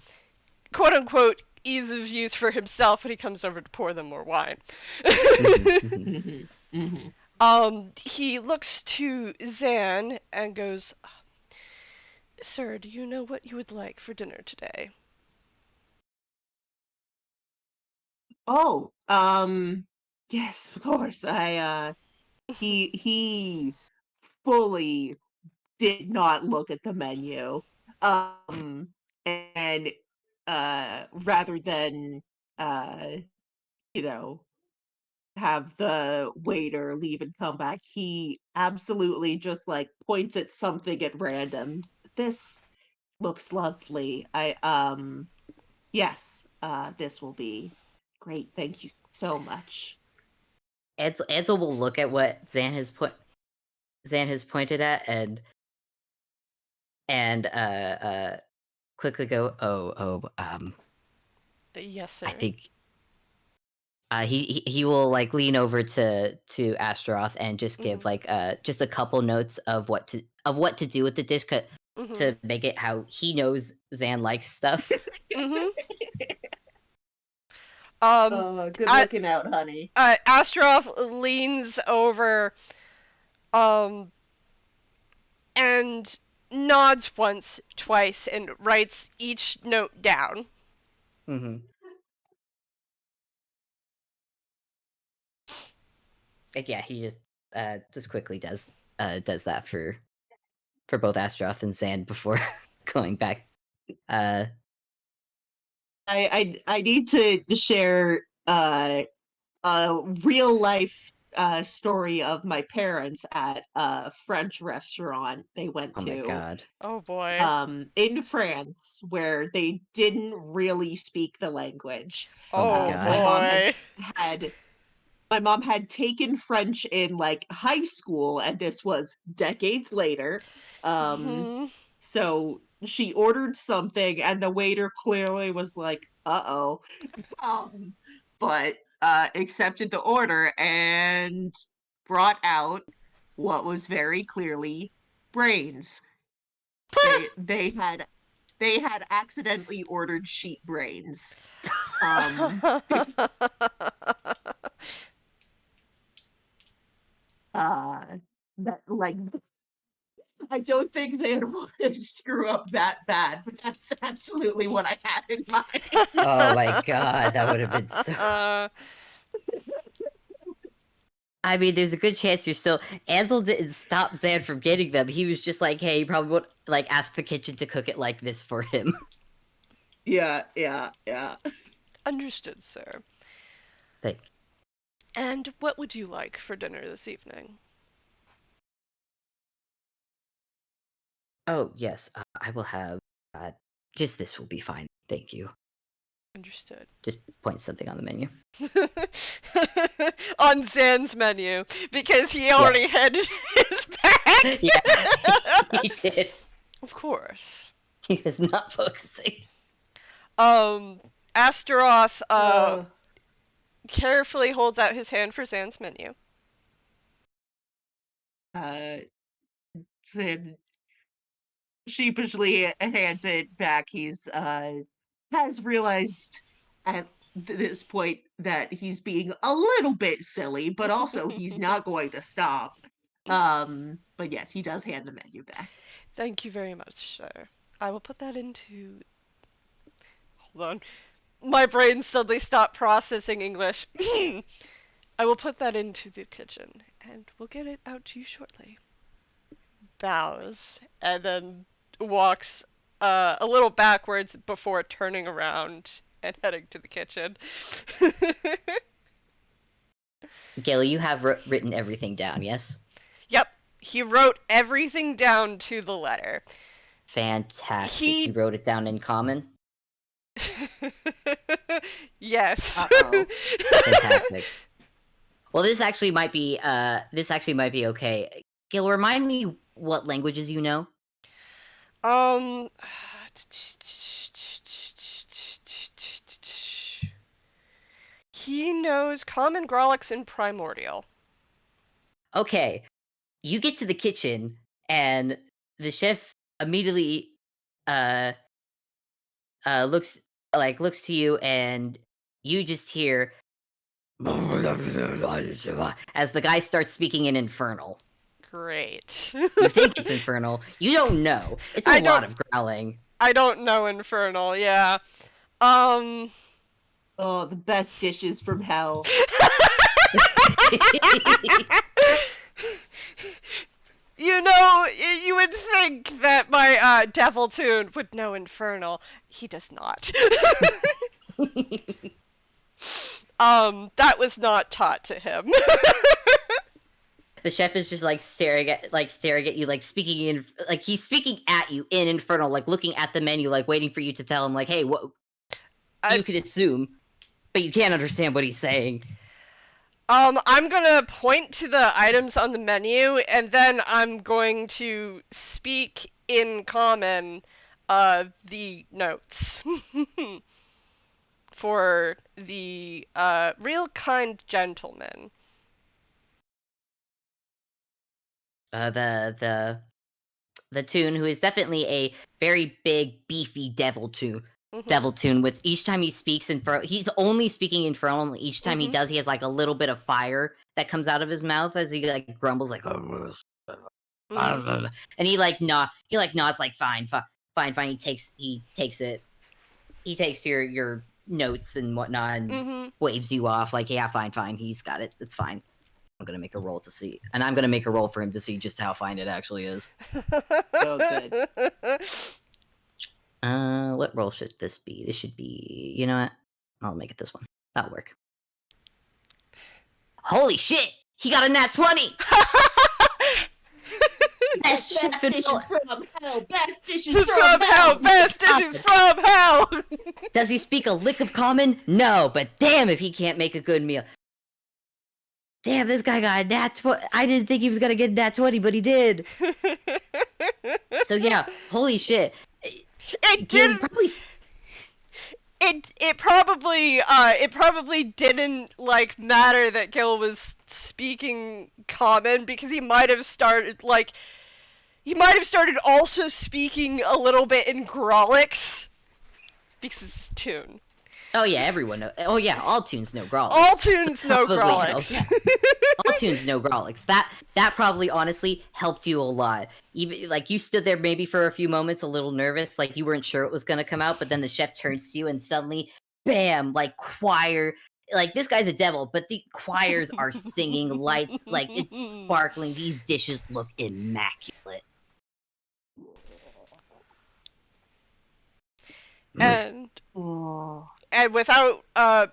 quote-unquote ease of use for himself when he comes over to pour them more wine. He looks to Xan and goes, Sir, do you know what you would like for dinner today? Oh, yes, of course. He fully did not look at the menu. And rather than you know, have the waiter leave and come back, he absolutely just like points at something at random. This looks lovely. Yes, this will be great. Thank you so much. Ansel will look at what Xan has pointed at and quickly go, Yes, sir. I think he will like lean over to Astaroth and just give like just a couple notes of what to do with the dish to make it how he knows Xan likes stuff. Good looking out, honey. Astaroth leans over And nods once, twice, and writes each note down. Mm-hmm. And yeah, he just quickly does that for both Astaroth and Xan before going back. I need to share a real life story of my parents at a French restaurant they went Oh my to god. Oh boy. in France, where they didn't really speak the language. Oh my Oh god. My mom boy. had taken French in like high school, and this was decades later. Mhm. So she ordered something, and the waiter clearly was like, "Uh-oh," but accepted the order and brought out what was very clearly brains. They had accidentally ordered sheep brains. Uh, that like I don't think Xan would screw up that bad, but that's absolutely what I had in mind. Oh my god, that would have been so. I mean, there's a good chance you're still. Ansel didn't stop Xan from getting them. He was just like, hey, he probably would like ask the kitchen to cook it like this for him. Yeah. Understood, sir. Like, And what would you like for dinner this evening? oh yes, I will have. Just this will be fine. Thank you. Understood. Just point something on the menu. On Zan's menu, because he already had his back. Yeah, he did. Of course. He was not focusing. Astaroth Oh. carefully holds out his hand for Zan's menu. Xan sheepishly hands it back. He's has realized at this point that he's being a little bit silly, but also he's not going to stop. But yes, he does hand the menu back. Thank you very much, sir. I will put that into. Hold on. My brain suddenly stopped processing English. I will put that into the kitchen, and we'll get it out to you shortly. Bows, and then walks a little backwards before turning around and heading to the kitchen. Gille, you have written everything down, yes? Yep, he wrote everything down to the letter. Fantastic. You wrote it down in common? Yes. Uh-oh. Fantastic. Well, this actually might be okay. Gil, remind me what languages you know. He knows Common, Grolix, and Primordial. Okay. You get to the kitchen and the chef immediately looks to you, and you just hear as the guy starts speaking in Infernal. Great. You think it's Infernal. You don't know. It's a lot of growling. I don't know Infernal, yeah. Oh, the best dishes from hell. You know, you would think that my Devil Toon would know Infernal. He does not. That was not taught to him. The chef is just like staring at you, like speaking in, like he's speaking at you in Infernal, like looking at the menu, like waiting for you to tell him, like, hey, what you could assume, but you can't understand what he's saying. I'm gonna point to the items on the menu, and then I'm going to speak in common, the notes. For the, real kind gentleman. The Toon, who is definitely a very big, beefy devil Toon. Devil Toon with each time he speaks Infernal. He's only speaking Infernal, and each time he does, he has like a little bit of fire that comes out of his mouth as he like grumbles like, and he like nods like fine. He takes it. He takes your notes and whatnot and waves you off like, yeah, fine. He's got it. It's fine. I'm gonna make a roll to see, and I'm gonna make a roll for him to see just how fine it actually is. Oh, good. What roll should this be? This should be, you know what? I'll make it this one. That'll work. Holy shit! He got a nat 20! Best dishes from hell! Best dishes Just from hell! Best dishes from hell! Does he speak a lick of common? No, but damn if he can't make a good meal. Damn, this guy got a nat 20. I didn't think he was gonna get a nat 20, but he did. So yeah, holy shit. It didn't. It probably didn't like matter that Gil was speaking common, because he might have started also speaking a little bit in Grolix, because it's Toon. Oh yeah, everyone knows. Oh yeah, all Toons know Grolix. All Toons know Grolix. All Toons know Grolix. That probably honestly helped you a lot. Even like you stood there maybe for a few moments a little nervous, like you weren't sure it was gonna come out, but then the chef turns to you and suddenly, bam, like choir. Like this guy's a devil, but the choirs are singing, lights, like it's sparkling. These dishes look immaculate. And without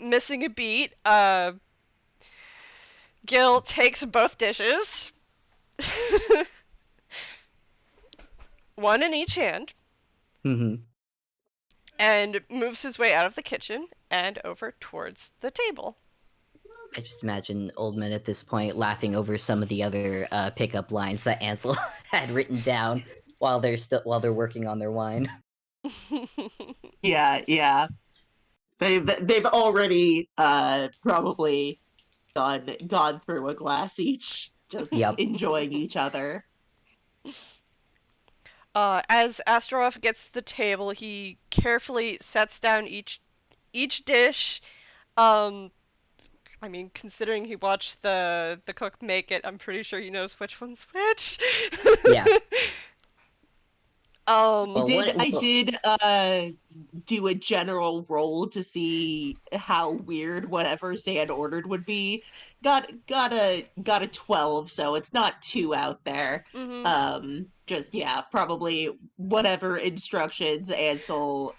missing a beat, Gil takes both dishes, one in each hand, and moves his way out of the kitchen and over towards the table. I just imagine Oldman at this point laughing over some of the other pickup lines that Ansel had written down while they're working on their wine. Yeah. They've already probably gone through a glass each, just enjoying each other. As Astaroth gets to the table, he carefully sets down each dish. I mean, considering he watched the cook make it, I'm pretty sure he knows which one's which. Yeah. I did do a general roll to see how weird whatever Xan ordered would be. Got a 12, so it's not too out there. Just probably whatever instructions Ansel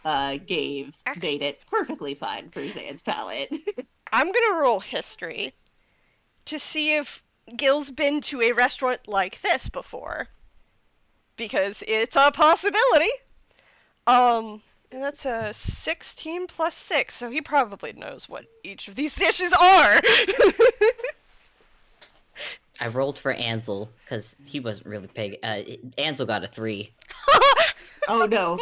gave made it perfectly fine for Xan's palate. I'm gonna roll history to see if Gil's been to a restaurant like this before, because it's a possibility. And that's a 16 plus 6, so he probably knows what each of these dishes are. I rolled for Ansel because he wasn't really paying. Ansel got a 3. Oh no.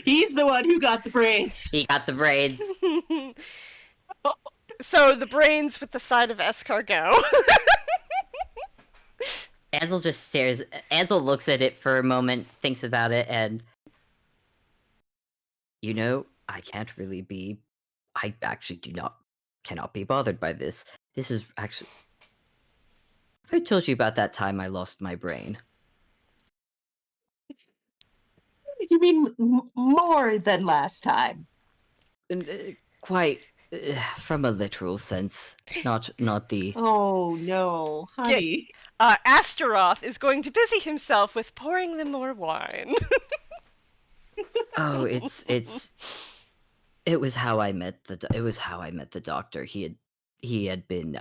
He's the one who got the braids. He got the braids. So the brains with the side of escargot. Ansel just stares. Ansel looks at it for a moment, thinks about it, and I can't really be. I actually cannot be bothered by this. This is actually. I told you about that time I lost my brain. You mean more than last time? Quite, from a literal sense, not the. Oh no, honey. Astaroth is going to busy himself with pouring them more wine. Oh, it was how I met the doctor. He had been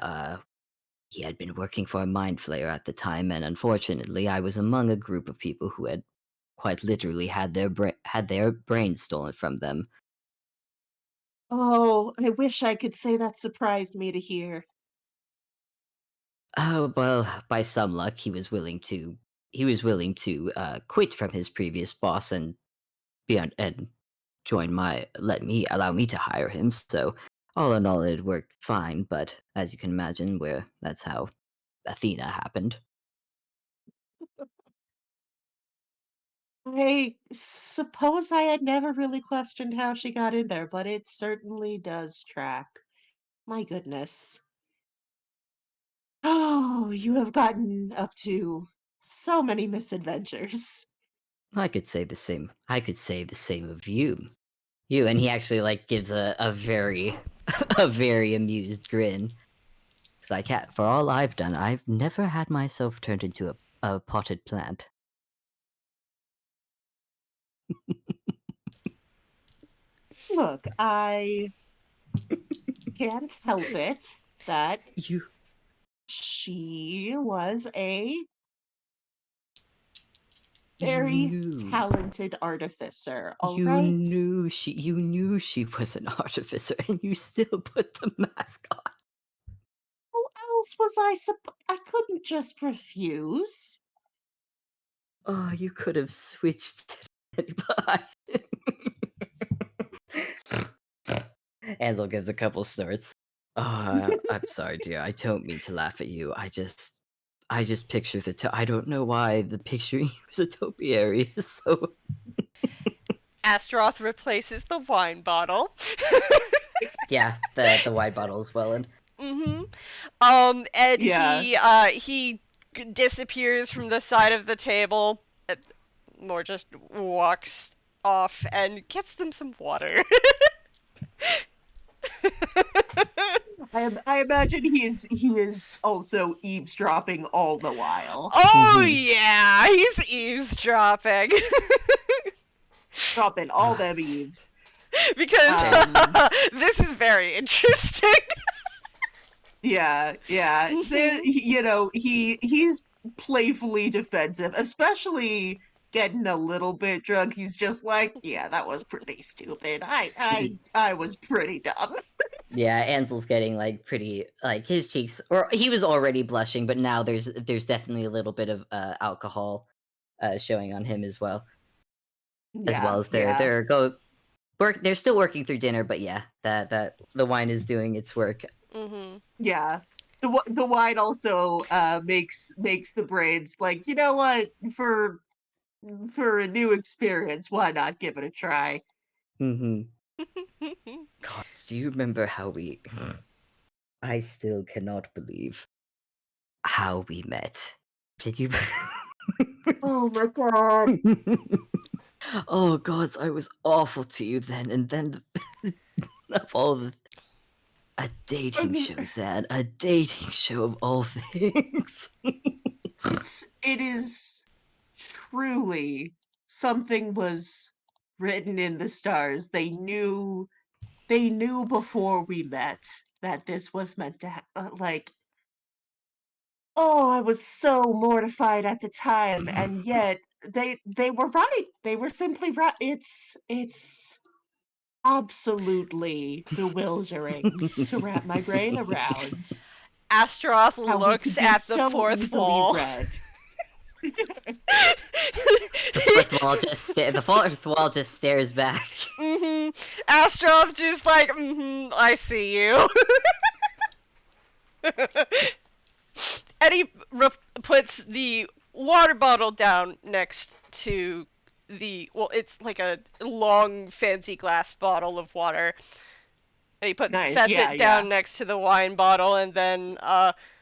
working for a mind flayer at the time, and unfortunately, I was among a group of people who had quite literally had their brains stolen from them. Oh, I wish I could say that surprised me to hear. Oh well, by some luck, he was willing to quit from his previous boss and allow me to hire him. So all in all, it worked fine. But as you can imagine, that's how Athena happened. I suppose I had never really questioned how she got in there, but it certainly does track. My goodness. Oh, you have gotten up to so many misadventures. I could say the same. I could say the same of you. You and he actually like gives a very a very amused grin. Cause I can't. For all I've done, I've never had myself turned into a potted plant. Look, I can't help it that You she was a you very knew. talented artificer, all You right? knew she was an artificer, and you still put the mask on. Who else was I couldn't just refuse. Oh, you could have switched it, but Ansel gives a couple snorts. I'm sorry, dear. I don't mean to laugh at you. I just picture I don't know why the picturing you as a topiary is so. Astaroth replaces the wine bottle. Yeah, the wide bottle as well, and Mm-hmm. And Yeah. he disappears from the side of the table, or just walks off and gets them some water. I imagine he is also eavesdropping all the while. Oh Mhm. yeah, he's eavesdropping. Dropping all them eaves. Because Um, this is very interesting. yeah, yeah. You know, he's playfully defensive, especially getting a little bit drunk. He's just like, yeah, that was pretty stupid. I was pretty dumb. Yeah, Ansel's getting like pretty like his cheeks, or he was already blushing, but now there's definitely a little bit of alcohol showing on him as well Yeah, as yeah. they're still working through dinner, but yeah, that the wine is doing its work. Mm-hmm. Yeah. The wine also makes the brains like, you know what, for a new experience, why not give it a try? Hmm. God, do you remember how we? I still cannot believe how we met. Did you? Oh my god. Oh gods, I was awful to you then, and then of all the a I dating mean, show, Zan, a dating show of all things. it is truly something was written in the stars. They knew before we met that this was meant to like, oh, I was so mortified at the time, and yet they were right. They were simply right. It's absolutely bewildering to wrap my brain around Astaroth how we could looks be at the so fourth easily wall. read. The fourth wall just stares back. Mm-hmm. Astaroth just like, mm-hmm, I see you. And he puts the water bottle down next to well, it's like a long, fancy glass bottle of water. And he Nice. sets Yeah, it yeah. down next to the wine bottle and then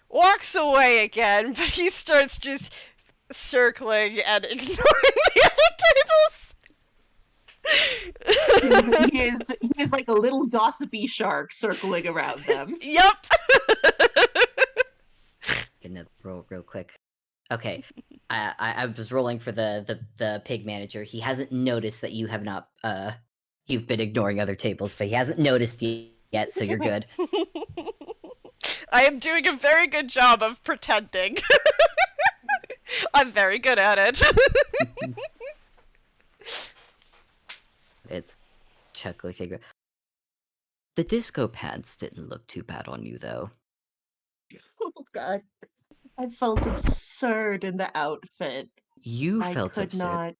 walks away again, but he starts just circling and ignoring the other tables. He is like a little gossipy shark circling around them. Yep. Gonna roll real quick. Okay, I was rolling for the pig manager. He hasn't noticed that you have not you've been ignoring other tables, but he hasn't noticed yet, so you're good. I am doing a very good job of pretending. I'm very good at it. It's Chuck looking. The disco pants didn't look too bad on you, though. Oh god. I felt absurd in the outfit. You I felt could absurd. not.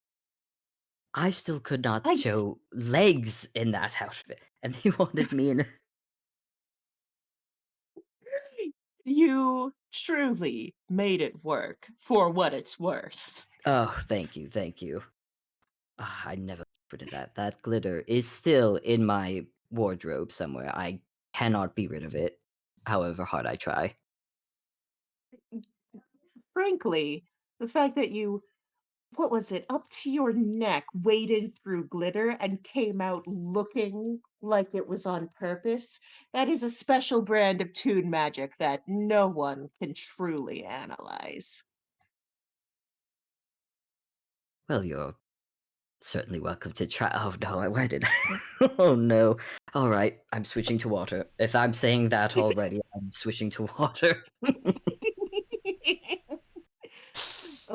I still could not I s- show legs in that outfit, and they wanted me in. You truly made it work for what it's worth. Oh, thank you, thank you. Ah, I never got rid of that. That glitter is still in my wardrobe somewhere. I cannot be rid of it, however hard I try. Frankly, the fact that you, what was it, up to your neck, waded through glitter and came out looking like it was on purpose, that is a special brand of toon magic that no one can truly analyze. Well, you're certainly welcome to try. Oh no, where did I? Oh no. All right, I'm switching to water. If I'm saying that already, I'm switching to water.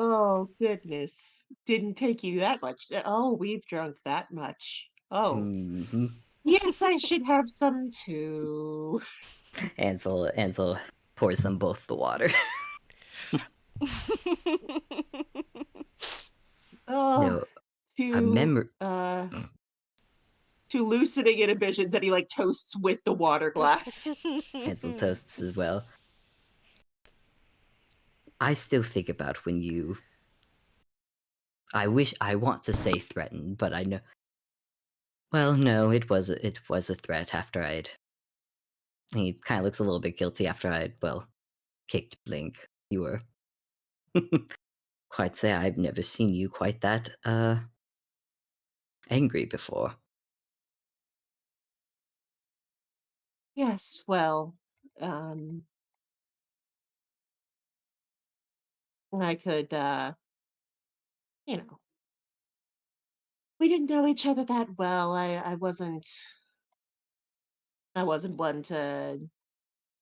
Oh, goodness. Didn't take you that much. Oh, we've drunk that much. Oh, Hmm. yes, I should have some too. Ansel pours them both the water. Oh, No, a too, memory. too loosening inhibitions, and he, like, toasts with the water glass. Ansel toasts as well. I still think about when you. I want to say threatened, but I know. Well, no, it was a threat after I'd. He kind of looks a little bit guilty after I'd kicked Blink. You were quite say I've never seen you quite that angry before. Yes, well, um, I could, you know, we didn't know each other that well. I wasn't one to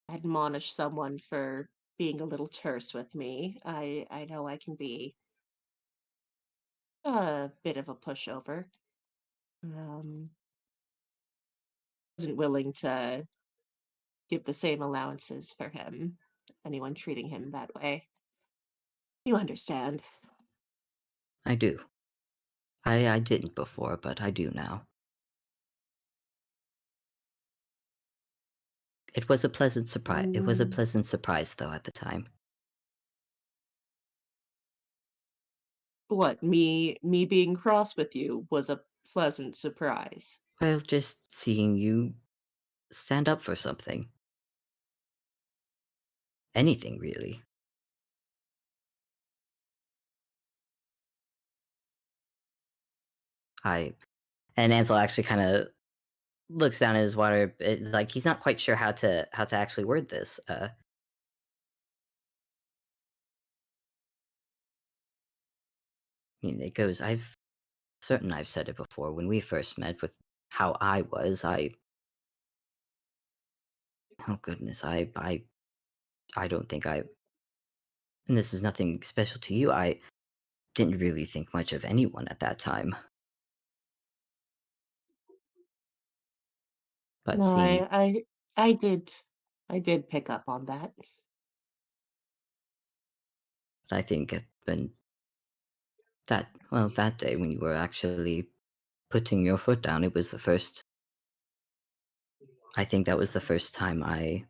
admonish someone for being a little terse with me. I know I can be a bit of a pushover. Um, wasn't willing to give the same allowances for him. Anyone treating him that way. You understand. I do. I didn't before, but I do now. It was a pleasant surprise. It was a Mm, pleasant surprise, though, at the time. what, me being cross with you was a pleasant surprise. Well, just seeing you stand up for something. Anything, really. I and Ansel actually kind of looks down at his water, like he's not quite sure how to actually word this. I mean, it goes. I've said it before when we first met with how I was. Oh goodness, I don't think I. And this is nothing special to you. I didn't really think much of anyone at that time. But No, seeing, I did I did pick up on that. I think when that day when you were actually putting your foot down, it was the first. I think that was the first time I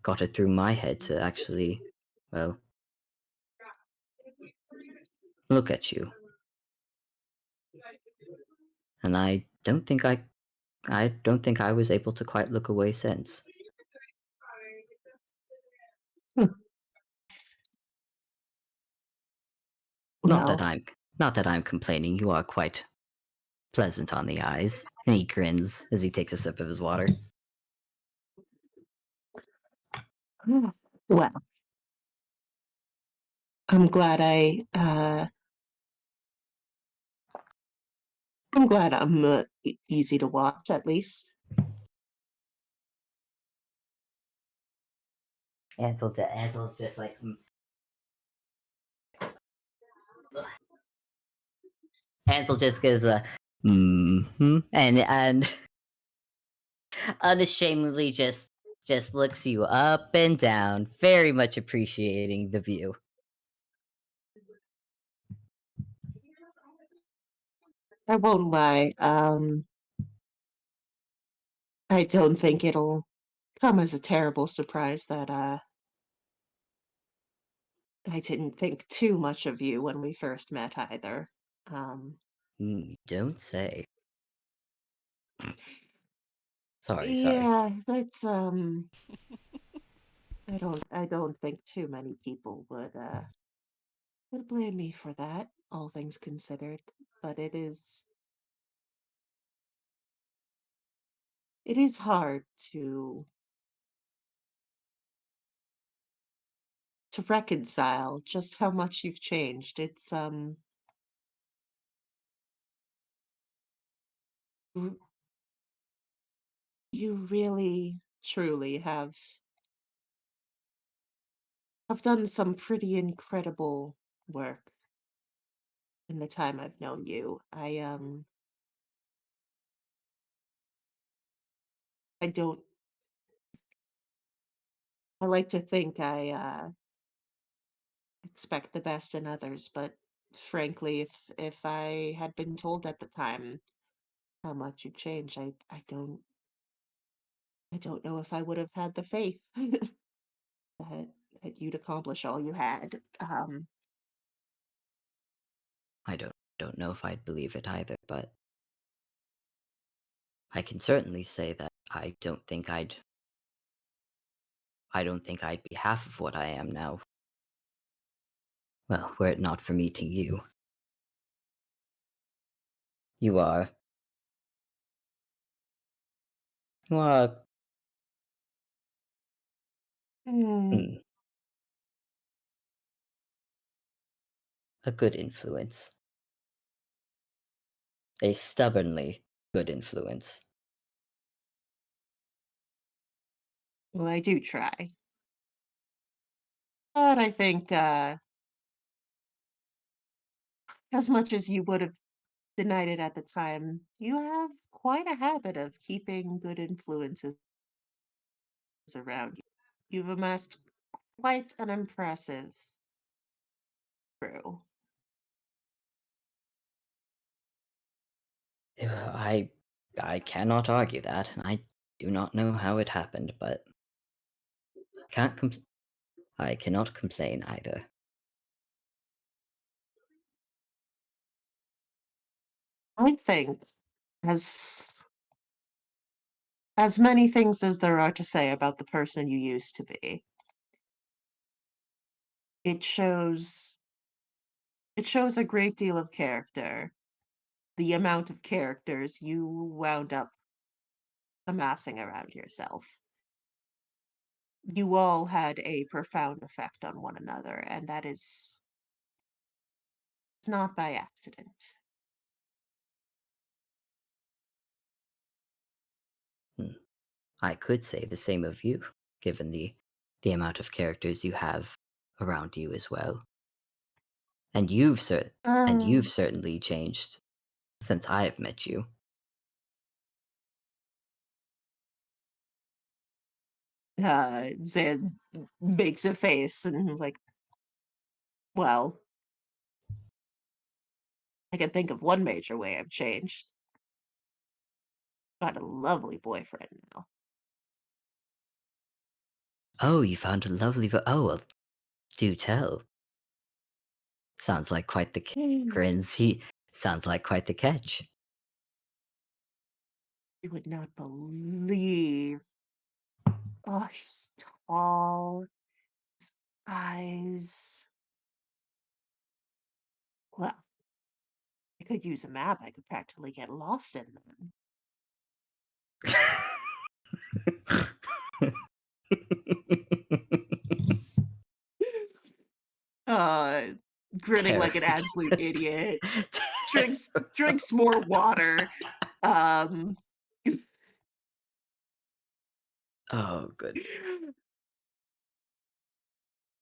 got it through my head to actually, well, look at you. And I don't think I was able to quite look away since. Hmm. Not that Well, I'm not that I'm complaining. You are quite pleasant on the eyes. And he grins as he takes a sip of his water. well, I'm glad I'm glad I'm easy to watch at least. Ansel's just like Ansel just gives a and unashamedly just looks you up and down, very much appreciating the view. I won't lie. I don't think it'll come as a terrible surprise that I didn't think too much of you when we first met either. Um You don't say. Sorry. Yeah, that's I don't think too many people would blame me for that, all things considered. But it is hard to reconcile just how much you've changed. It's r- you really truly have done some pretty incredible work in the time I've known you. I don't I like to think I expect the best in others, but frankly, if I had been told at the time how much you changed, I don't know if I would have had the faith that you'd accomplish all you had. I don't know if I'd believe it either, but I can certainly say that I don't think I'd be half of what I am now. Well, were it not for meeting you. You are you are Hmm. hmm, a good influence. A stubbornly good influence. Well, I do try, but I think as much as you would have denied it at the time, you have quite a habit of keeping good influences around you. You've amassed quite an impressive crew. I cannot argue that, and I do not know how it happened, but can't com- I cannot complain either. I think as as many things as there are to say about the person you used to be, it shows it shows a great deal of character. The amount of characters you wound up amassing around yourself. You all had a profound effect on one another, and that is it's not by accident. Hmm. I could say the same of you, given the amount of characters you have around you as well. And you've Um, certainly changed since I have met you. Zed makes a face and is like, well, I can think of one major way I've changed. Got a lovely boyfriend now. Oh, you found a lovely oh well, do tell. Sounds like quite the You grins. He sounds like quite the catch. would not believe. Oh, he's tall. His eyes. Well, I could use a map. I could practically get lost in them. Uh, Grinning like Terrible. an absolute idiot. Drinks more water. Um, Oh, good.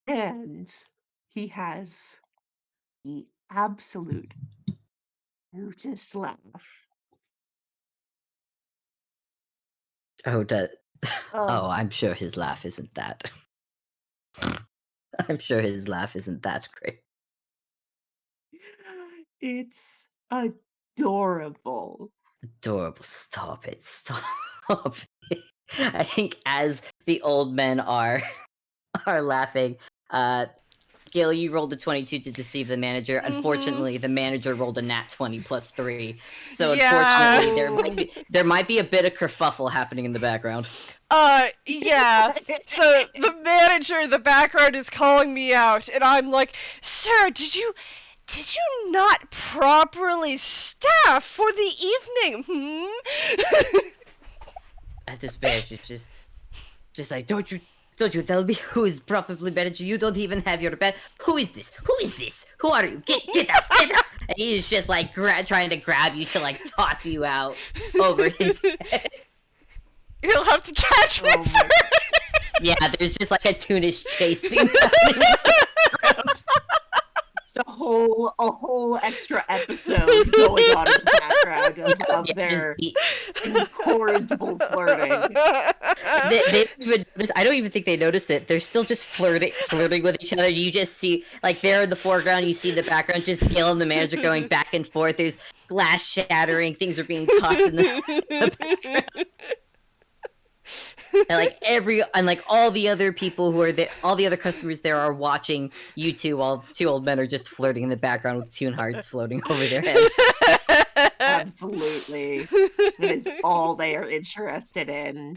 and he has the absolute cutest laugh. Oh, Oh, oh, I'm sure his laugh isn't that. I'm sure his laugh isn't that great. it's adorable. Adorable. Stop it. Stop it. I think as the old men are are laughing, uh Gil, you rolled a 22 to deceive the manager. Unfortunately, the manager rolled a nat 20 plus 3. So Yeah. unfortunately, there might be a bit of kerfuffle happening in the background. Yeah. So the manager in the background is calling me out, and I'm like, "Sir, did you not properly staff for the evening? At this manager just like, don't you tell me who is probably manager? You don't even have your bed. Who is this? Who is this? Who are you? Get out! Get out! And he's just like trying to grab you to like toss you out over his head. You'll have to catch me first." Yeah, there's just like a Toonish chasing. It's a whole extra episode going on in the background of their incorrigible flirting. They even I don't even think they noticed it. They're still just flirting with each other. You just see, like, they're in the foreground, you see the background, just Gil and the manager going back and forth. There's glass shattering, things are being tossed in the background. And like all the other people who are there, all the other customers there are watching you two while two old men are just flirting in the background with Toon hearts floating over their heads. Absolutely. That is all they are interested in.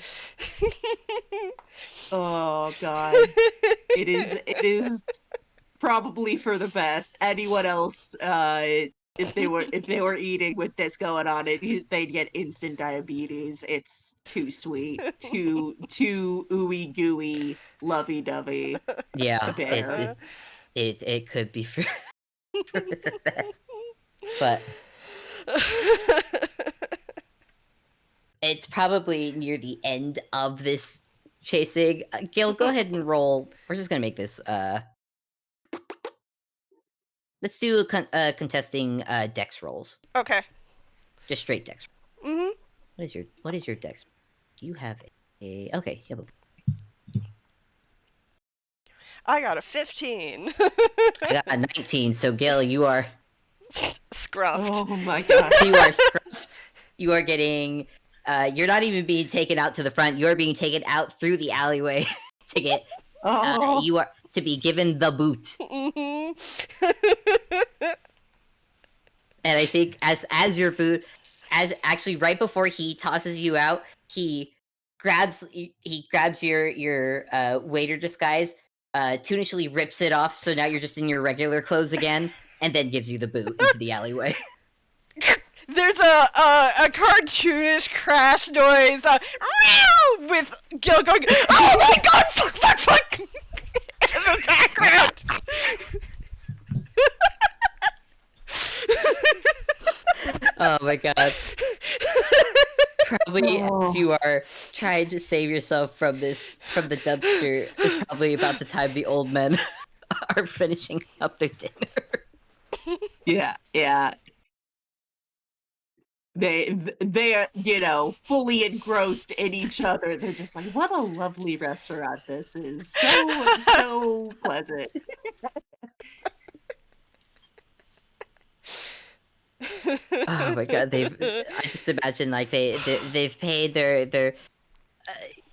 Oh god. It is probably for the best. Anyone else, if they were eating with this going on, they'd get instant diabetes. It's too sweet, too ooey gooey, lovey dovey. Yeah, bear. it could be for the best, but it's probably near the end of this chasing. Gil, go ahead and roll. We're just gonna make this. Let's do contesting dex rolls. Okay. Just straight dex. Mhm. What is your dex? Do you have a? Okay, you have a. I got a 15. I got a 19. So Gil, you are Scruffed. Oh my god. you are scruffed. You are getting. You're not even being taken out to the front. You are being taken out through the alleyway to get. Oh. You are to be given the boot. Mhm. And I think as your boot, as actually right before he tosses you out, he grabs your waiter disguise, tunishly rips it off, so now you're just in your regular clothes again, and then gives you the boot into the alleyway. There's a cartoonish crash noise, with Gil going, "Oh my god, fuck!" in the background. Oh my god. Probably as you are trying to save yourself from the dumpster is probably about the time the old men are finishing up their dinner. Yeah. They are, fully engrossed in each other. They're just like, what a lovely restaurant this is. So pleasant. Oh my god, I just imagine like they've paid their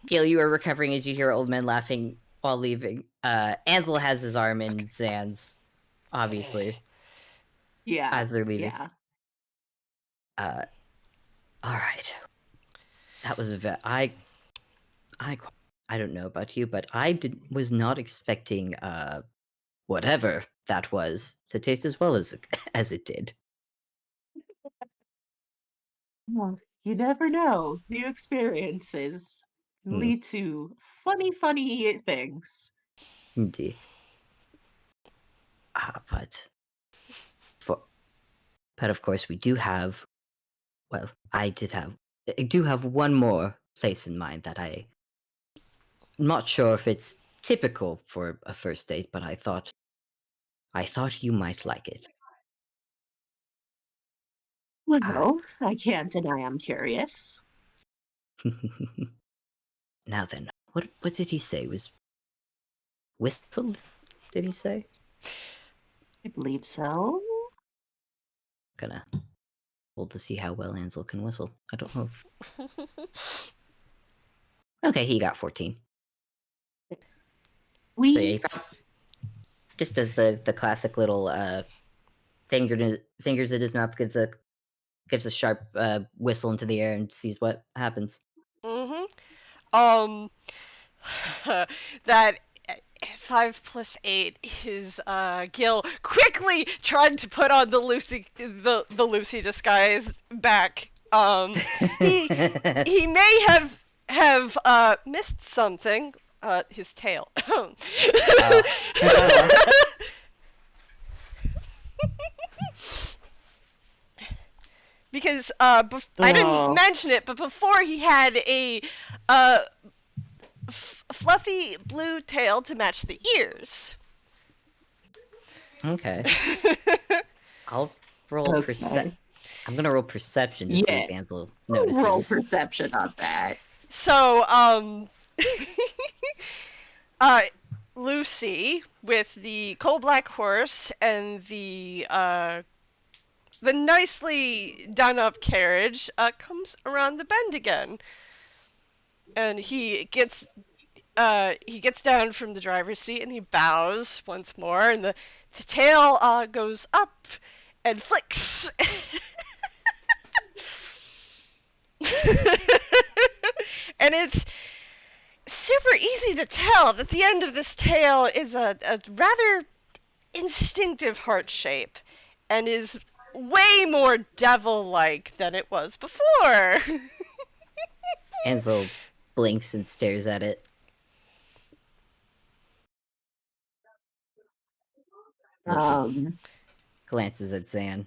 Gil, you are recovering as you hear old men laughing while leaving. Ansel has his arm in Xan's, obviously. Yeah. As they're leaving. Yeah. Alright. That was I don't know about you, but I was not expecting whatever that was to taste as well as it did. Well, you never know. New experiences lead to funny things. Indeed. But of course we do have. Well, I do have one more place in mind that I'm not sure if it's typical for a first date, but I thought you might like it. Well, I can't deny I'm curious. Now then, what did he say? Was whistle? Did he say? I believe so. Gonna hold to see how well Ansel can whistle. I don't know if... Okay, he got 14. So yeah, just does the classic little fingers in his mouth, gives a sharp whistle into the air and sees what happens. That 5 + 8 is Gil quickly trying to put on the Lucy disguise back. He may have missed something. His tail. Because I didn't mention it, but before he had a fluffy blue tail to match the ears. Okay. I'll roll I'm gonna roll perception to see if Ansel notices. Roll perception on that. So, Lucy with the coal black horse and the nicely done up carriage comes around the bend again, and he gets down from the driver's seat and he bows once more, and the tail goes up and flicks. And it's super easy to tell that the end of this tail is a rather instinctive heart shape and is way more devil-like than it was before. Ansel blinks and stares at it. Glances at Xan.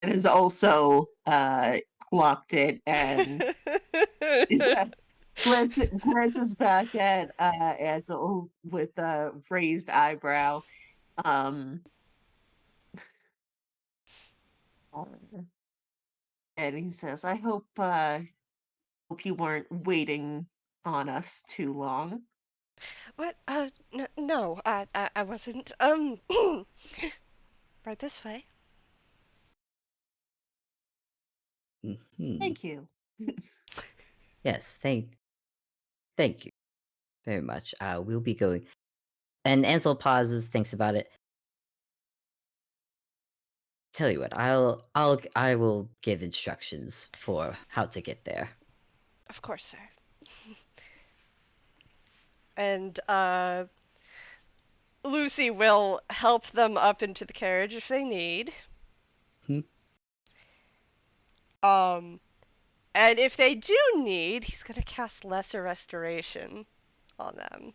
And has also clocked it and glances back at Ansel with a raised eyebrow. And he says, "I hope you weren't waiting on us too long." What? No, I wasn't. Right this way. Mm-hmm. Thank you. Yes, thank you very much. We'll be going. And Ansel pauses, thinks about it. Tell you what, I will give instructions for how to get there. Of course, sir. And Lucy will help them up into the carriage if they need. And if they do need, he's gonna cast Lesser Restoration on them.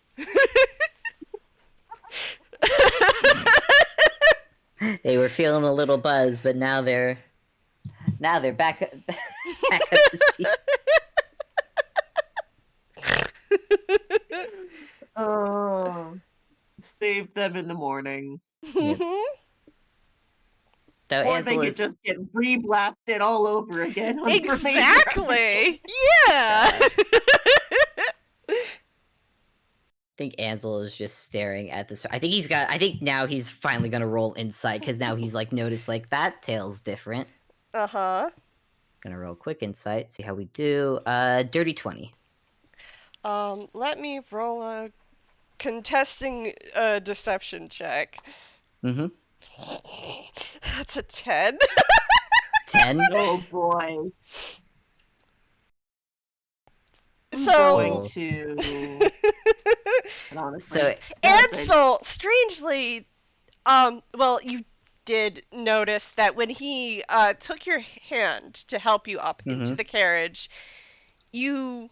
They were feeling a little buzz, but now they're back up to speed. Oh, save them in the morning. Yep. Or they could just get re-blasted all over again. On exactly. Yeah. I think Ansel is just staring at this. I think now he's finally gonna roll insight, because now he's like noticed like that tail's different. Uh-huh. Gonna roll quick insight, see how we do. Dirty 20. Let me roll a contesting deception check. Mm-hmm. That's a 10. 10? Oh boy. So going to So Ansel, strangely, well, you did notice that when he took your hand to help you up into the carriage, you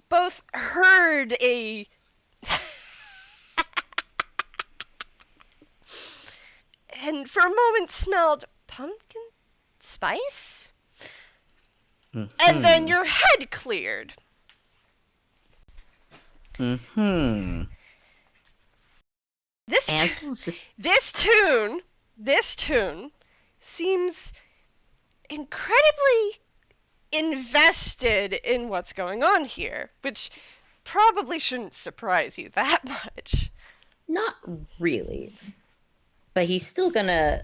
both heard a and for a moment smelled pumpkin spice, and then your head cleared. This tune seems incredibly invested in what's going on here, which probably shouldn't surprise you that much. Not really. But he's still gonna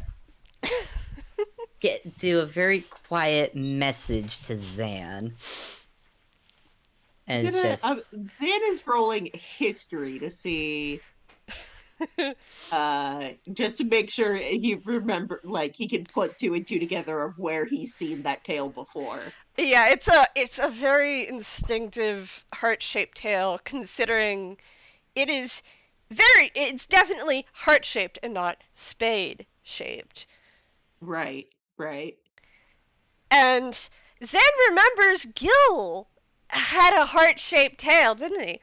do a very quiet message to Xan. And it's just... Xan is rolling history to see Just to make sure he he can put two and two together of where he's seen that tail before. Yeah, it's a very instinctive heart-shaped tail, considering it's definitely heart-shaped and not spade-shaped. Right. And Xan remembers Gille had a heart-shaped tail, didn't he?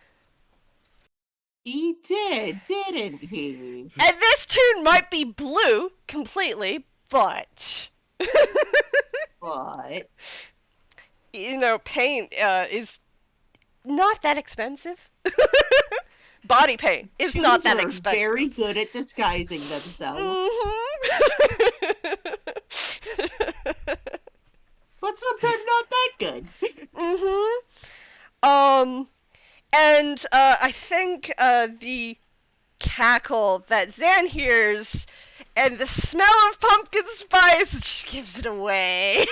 He did, didn't he? And this tune might be blue completely, but But paint is not that expensive. Body paint is not that expensive. Very good at disguising themselves. But sometimes not that good. And I think the cackle that Xan hears and the smell of pumpkin spice just gives it away.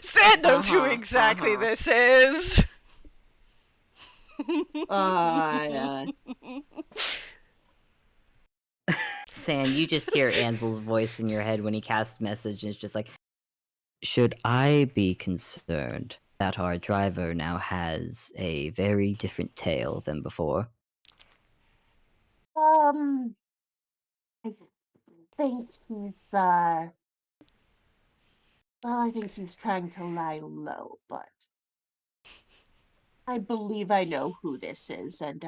Xan knows who exactly this is. Yeah. Xan, you just hear Ansel's voice in your head when he casts message, and it's just like, should I be concerned that our driver now has a very different tail than before? I think he's trying to lie low, but I believe I know who this is, and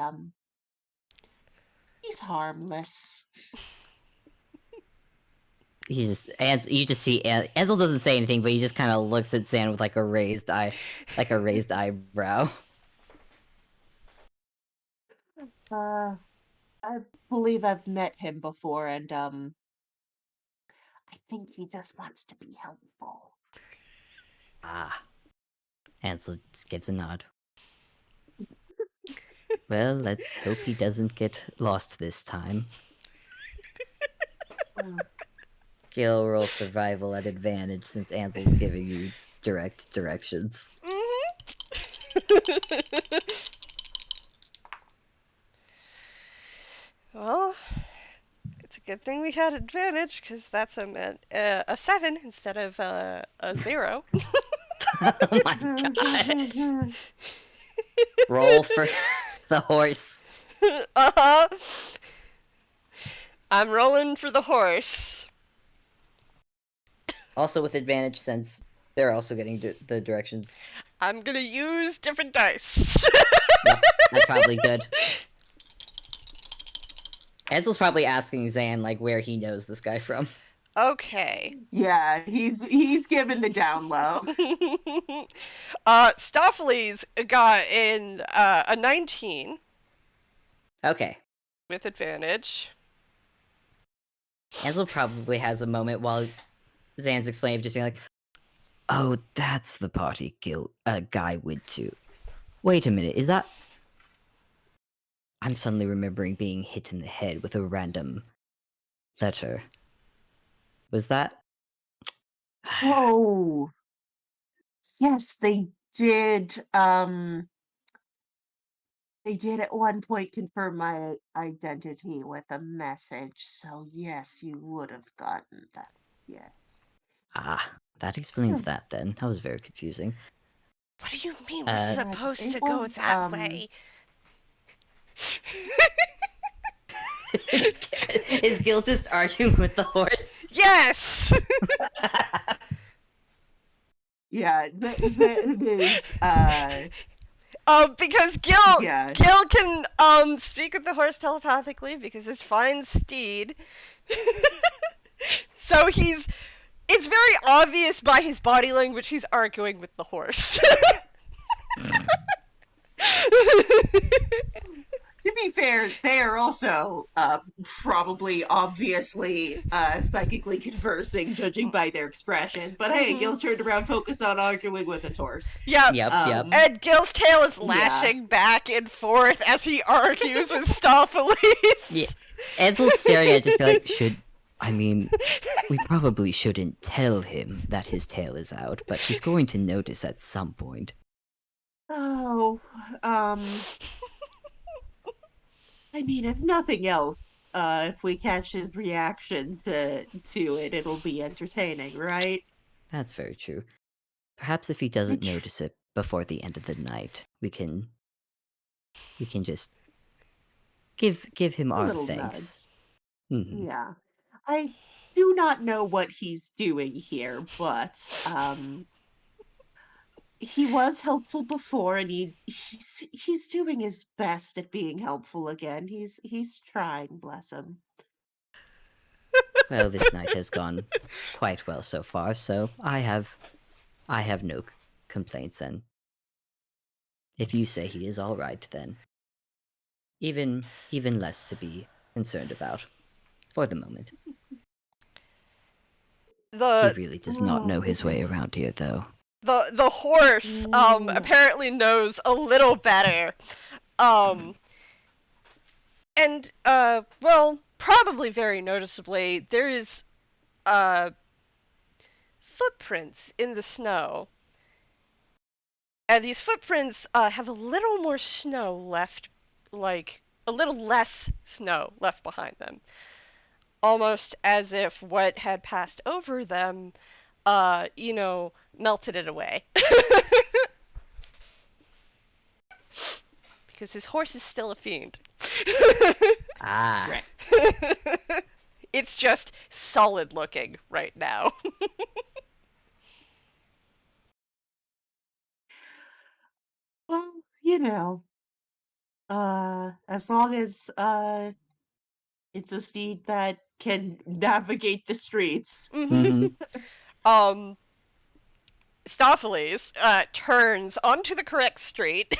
he's harmless. You just see Ansel doesn't say anything, but he just kind of looks at Xan with like a raised eyebrow. I believe I've met him before, and I think he just wants to be helpful. Ah. Ansel just gives a nod. Well, let's hope he doesn't get lost this time. Gille, roll survival at advantage since Ansel's giving you direct directions. Well, it's a good thing we had advantage, because that's a 7 instead of a 0. Oh my god. Roll for the horse. Uh-huh. I'm rolling for the horse. Also with advantage since they're also getting the directions. I'm gonna use different dice. Yep, that's probably good. Ansel's probably asking Xan like where he knows this guy from. Okay. Yeah, he's given the down low. Stoffley's got in a 19. Okay. With advantage. Ansel probably has a moment while Xan's explaining, just being like, "Oh, that's the party guy went to. Wait a minute, is that..." I'm suddenly remembering being hit in the head with a random letter. Was that... Oh, yes, they did. They did at one point confirm my identity with a message, so yes, you would have gotten that. Yes. Ah, that explains that then. That was very confusing. What do you mean we're supposed to go that way? Is Gille just arguing with the horse? Yes! Yeah, it is, because Gille can speak with the horse telepathically because it's fine steed. So it's very obvious by his body language he's arguing with the horse. To be fair, they are also probably obviously psychically conversing, judging by their expressions. But hey, Gille's turned around, focused on arguing with his horse. Yep. And Gille's tail is lashing back and forth as he argues with Stoffley's. Yeah. Ansel's staring at it, just like, we probably shouldn't tell him that his tail is out, but he's going to notice at some point. Oh, I mean, if nothing else, if we catch his reaction to it, it'll be entertaining, right? That's very true. Perhaps if he doesn't notice it before the end of the night, we can just give him A our little thanks. nudge. Mhm. Yeah. I do not know what he's doing here, but he was helpful before, and he's doing his best at being helpful again. He's trying, bless him. Well, this night has gone quite well so far, so I have no complaints, and if you say he is all right, then even less to be concerned about for the moment. He The really does not Oh know his way goodness. around here, though. the horse Mm. apparently knows a little better. And well, probably very noticeably, there is footprints in the snow. And these footprints have a little more snow left, like a little less snow left behind them. Almost as if what had passed over them, melted it away. Because his horse is still a fiend. Ah, Right. It's just solid looking right now. Well, you know, as long as it's a steed that can navigate the streets. Mm-hmm. mm-hmm. Stopheles turns onto the correct street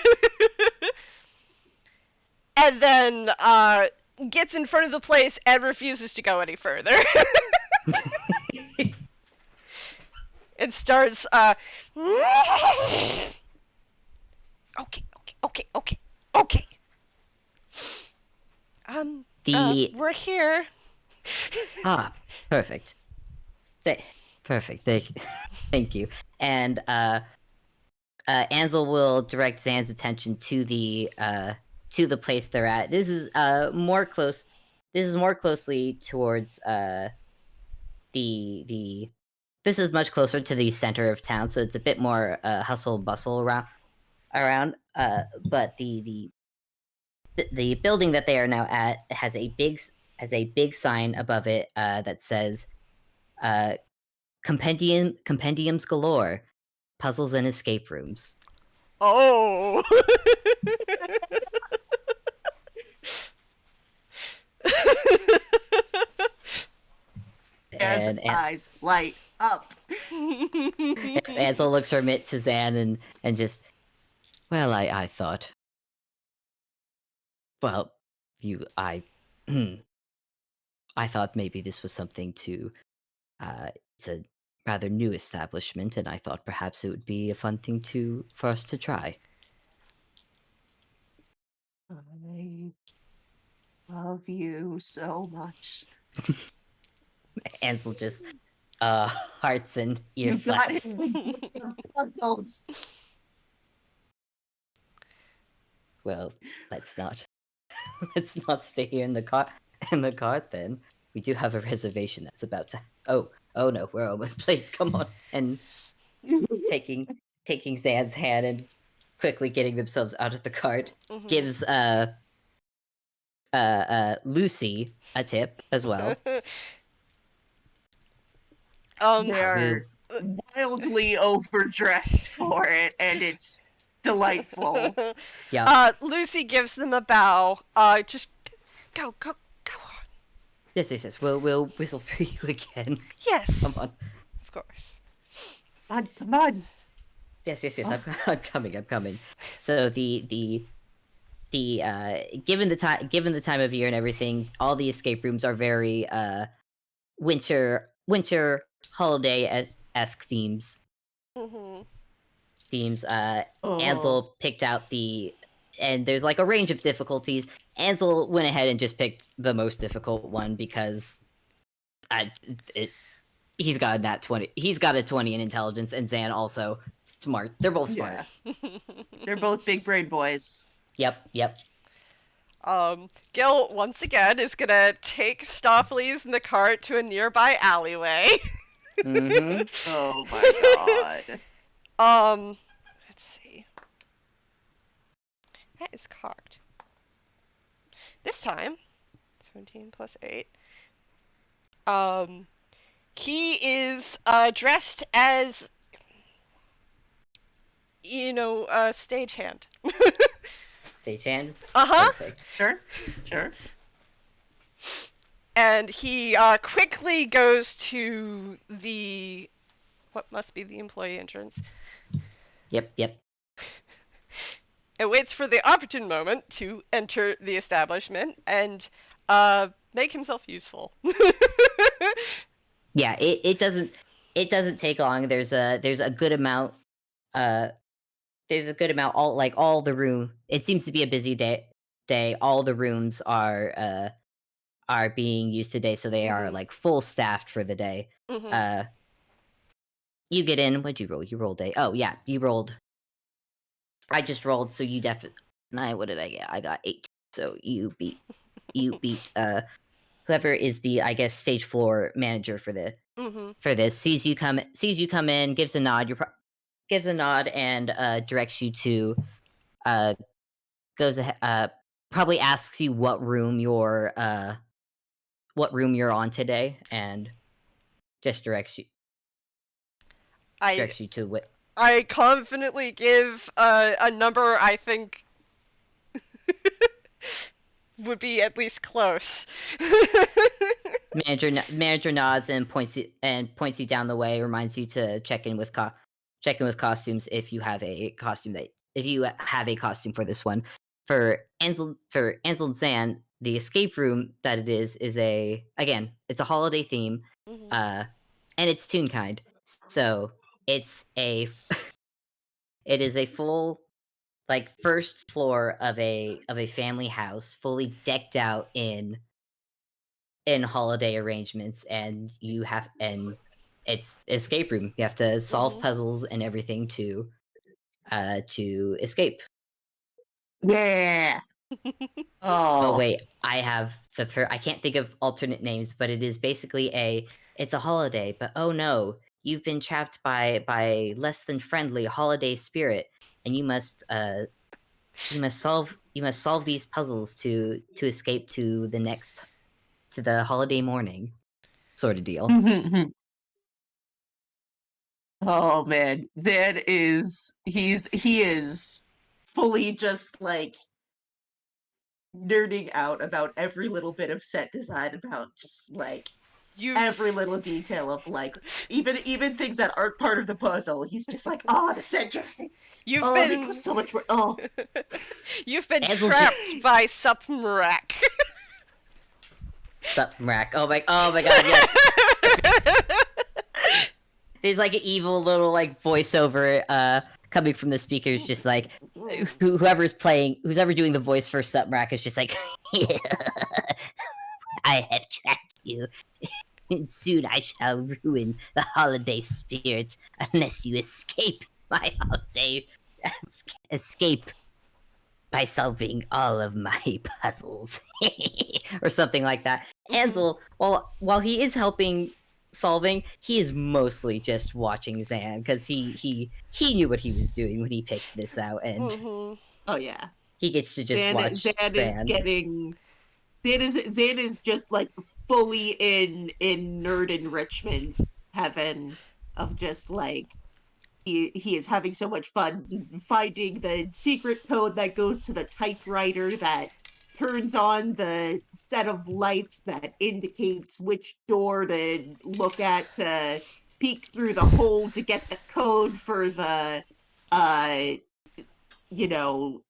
and then gets in front of the place and refuses to go any further. And starts okay, okay. We're here. Perfect. Perfect. Thank you. And Ansel will direct Zan's attention to the place they're at. This is more close. This is more closely towards the. This is much closer to the center of town, so it's a bit more hustle bustle around. But the building that they are now at has a big sign above it that says compendiums galore, puzzles and escape rooms. Oh. And eyes light up. Ansel looks from it to Xan and just, well, I thought, well, I thought maybe this was something to, it's a rather new establishment, and I thought perhaps it would be a fun thing for us to try. I love you so much. Ansel just, hearts and ear You got flaps. it. Puzzles. Well, let's not stay here in the cart then. We do have a reservation that's about to. Oh no, we're almost late. Come on. And taking Zan's hand and quickly getting themselves out of the cart gives Lucy a tip as well. They're wildly overdressed for it, and it's delightful. Yeah. Lucy gives them a bow. Just go on. Yes. We'll whistle for you again. Yes. Come on. Of course. Come on. Yes. I'm coming. So the given the time of year and everything, all the escape rooms are very winter holiday-esque themes. Ansel picked out and there's like a range of difficulties. Ansel went ahead and just picked the most difficult one because he's got a nat 20. He's got a 20 in intelligence, and Xan also smart. They're both smart. Yeah. They're both big brain boys. Yep. Gil once again is gonna take Stoffley's in the cart to a nearby alleyway. Mm-hmm. Oh my god. Let's see. That is cocked. This time, 17 plus 8. He is dressed as, stagehand. Stagehand? Uh-huh. Perfect. Sure. And he quickly goes to what must be the employee entrance, Yep. and waits for the opportune moment to enter the establishment and make himself useful. Yeah, it doesn't take long. There's a good amount all the room. It seems to be a busy day. All the rooms are being used today, so they are like full staffed for the day. Mhm. You get in. What'd you roll? You rolled a. Oh yeah, you rolled. I just rolled, so you definitely. What did I get? I got 8. So you beat whoever is the, I guess, stage floor manager for Mhm. this. Sees you come in, gives a nod. Gives a nod and directs you to goes ahead, probably asks you what room you're on today, and just directs you I to what. I confidently give a number I think would be at least close. Manager nods and points you down the way. Reminds you to check in with costumes if you have a costume for this one. For Ansel and Xan, the escape room that it is it's a holiday theme, Mhm. and it's Toonkind. So it's a it is a full first floor of a family house, fully decked out in holiday arrangements, and it's escape room. You have to solve Mhm. puzzles and everything to escape. Yeah. Oh Oh. wait, I can't think of alternate names, but it is basically it's a holiday, but oh no, you've been trapped by less than friendly holiday spirit, and you must solve these puzzles to escape to the holiday morning, sort of deal. Oh man, he is fully just like nerding out about every little bit of set design, about just like You've every little detail of like even things that aren't part of the puzzle. He's just like, oh, the set dressing. you've Oh, they put been so much work. Oh, you've been Ansel's just trapped by Supmrak. Supmrak. Oh my god, yes. There's like an evil little voiceover coming from the speakers, just like whoever's doing the voice for Supmrak is just like, I have trapped you, and soon I shall ruin the holiday spirit unless you escape my holiday escape by solving all of my puzzles, or something like that. Ansel, while he is helping solving, he is mostly just watching Xan, because he knew what he was doing when he picked this out, and Mhm. oh yeah. he gets to just watch Zan is Xan. getting. Zan is just like fully in nerd enrichment heaven of just like he is having so much fun finding the secret code that goes to the typewriter that turns on the set of lights that indicates which door to look at to peek through the hole to get the code for the uh you know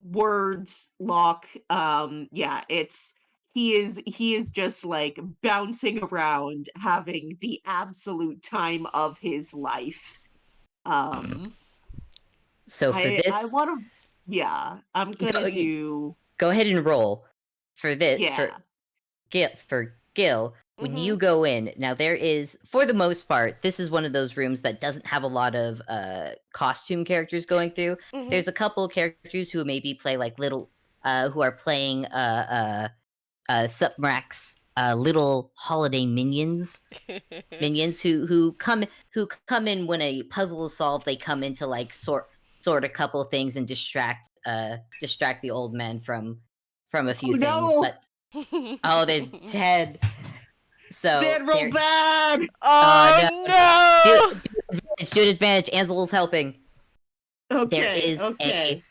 words lock. Yeah, it's he is just like bouncing around having the absolute time of his life. um So for I this, want to, yeah, I'm gonna do, go ahead and roll for this yeah. for Gil. When you Mhm. go in, now there is, for the most part, this is one of those rooms that doesn't have a lot of costume characters going through. Mhm. There's a couple characters who maybe play like who are playing Supmrak's little holiday minions who come in when a puzzle is solved. They come in to like sort a couple things and distract the old men from a few things. no! But there's Ted. So Zan, roll back! Oh no! Do advantage. Ansel's helping. Okay,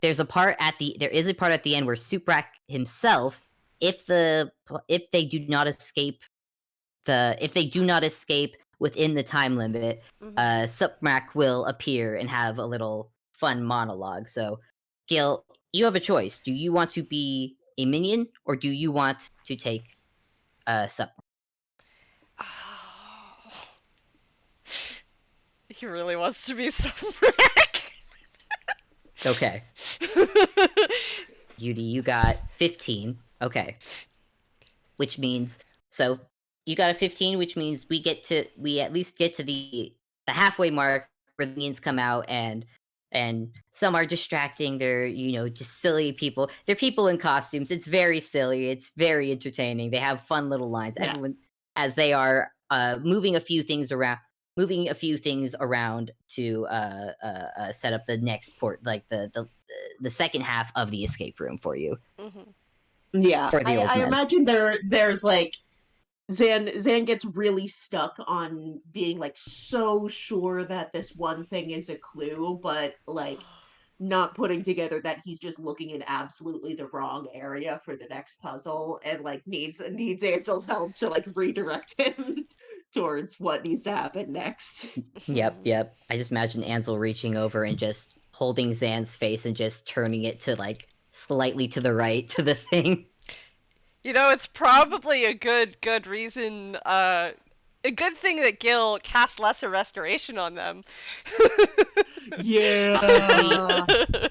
There is a part at the end where Suprak himself, if they do not escape within the time limit, Suprak will appear and have a little fun monologue. So, Gil, you have a choice. Do you want to be a minion, or do you want to take Suprak? He really wants to be Suprak. Okay. Judy, you got 15. Okay. Which means, so you got a 15, which means we at least get to the halfway mark where the minions come out, and some are distracting. They're, just silly people. They're people in costumes. It's very silly. It's very entertaining. They have fun little lines. Yeah. Everyone, as they are moving a few things around to set up the next port, like the second half of the escape room for you. Yeah, For the old I men. imagine there's like Xan gets really stuck on being like so sure that this one thing is a clue, but like not putting together that he's just looking in absolutely the wrong area for the next puzzle, and like needs Ansel's help to like redirect him towards what needs to happen next. Yep. I just imagine Ansel reaching over and just holding Xan's face and just turning it to like slightly to the right to the thing. It's probably a good reason, a good thing that Gil cast lesser restoration on them. Yeah.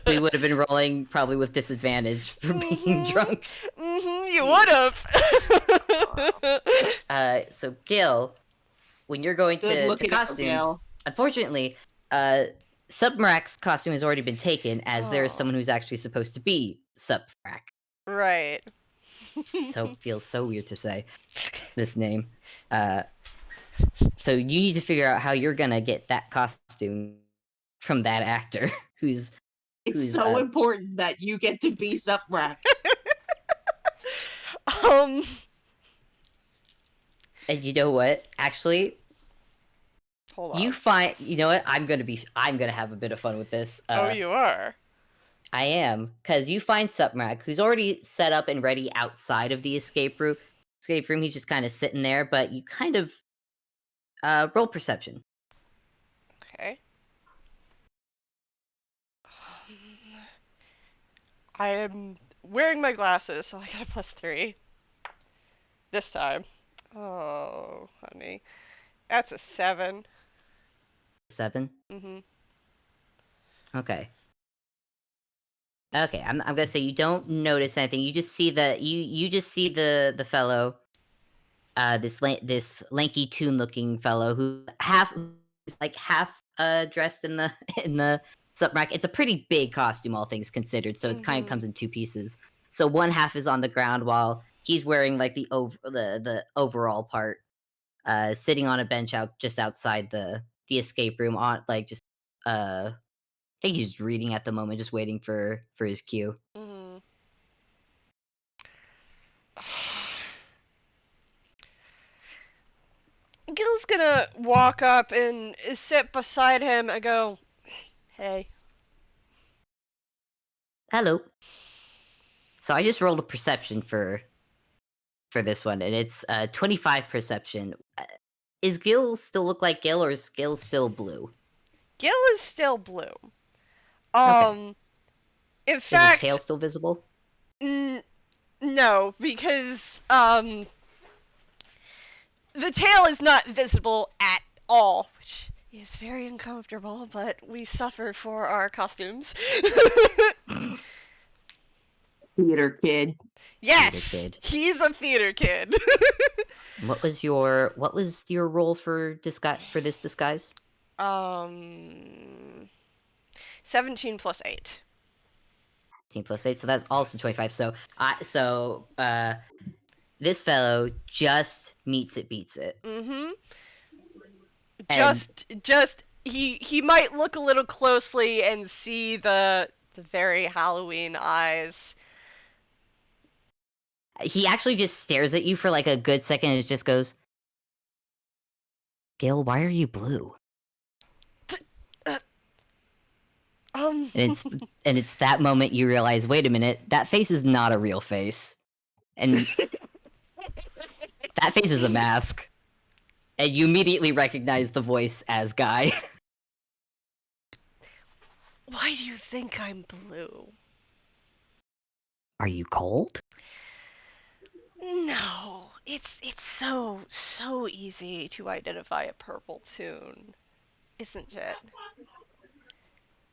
We would have been rolling probably with disadvantage for being drunk. You would have. So Gil, when you're going to costumes, unfortunately, Supmrak's costume has already been taken, as there is someone who's actually supposed to be Suprak. Right. So feels so weird to say this name. So you need to figure out how you're gonna get that costume from that actor who's so important that you get to be Suprak. And you know what? Actually, hold on. You know what? I'm gonna have a bit of fun with this. You are? I am, because you find Suprak, who's already set up and ready outside of the escape room. He's just kind of sitting there, but you kind of roll perception. Okay. I am wearing my glasses, so I got a +3. This time. Oh, honey. That's a 7. 7? Mm-hmm. Okay. Okay, I'm gonna say you don't notice anything. You just see the fellow, this lanky toon-looking fellow who's half dressed in the Suprak. It's a pretty big costume, all things considered, so it kind of comes in two pieces. So one half is on the ground while he's wearing like the overall part, sitting on a bench just outside the escape room on like just I think he's reading at the moment, just waiting for his cue. Gil's gonna walk up and sit beside him and go, "Hey." Hello. So I just rolled a perception for this one, and it's 25 perception. Is Gil still look like Gil, or is Gil still blue? Gil is still blue. Okay. In fact, is his tail still visible? No, because the tail is not visible at all, which is very uncomfortable, but we suffer for our costumes. Theater kid. Yes, theater kid. He's a theater kid. What was your role for this disguise? 17 plus 8. plus 8, so that's also 25. This fellow just meets it, beats it. Mm-hmm. And Just he might look a little closely and see the very Halloween eyes. he actually just stares at you for like a good second and just goes, Gille, why are you blue? Um. And it's that moment you realize, wait a minute, that face is not a real face. And that face is a mask. And you immediately recognize the voice as Guy. Why do you think I'm blue? Are you cold? No, it's so easy to identify a purple toon, isn't it?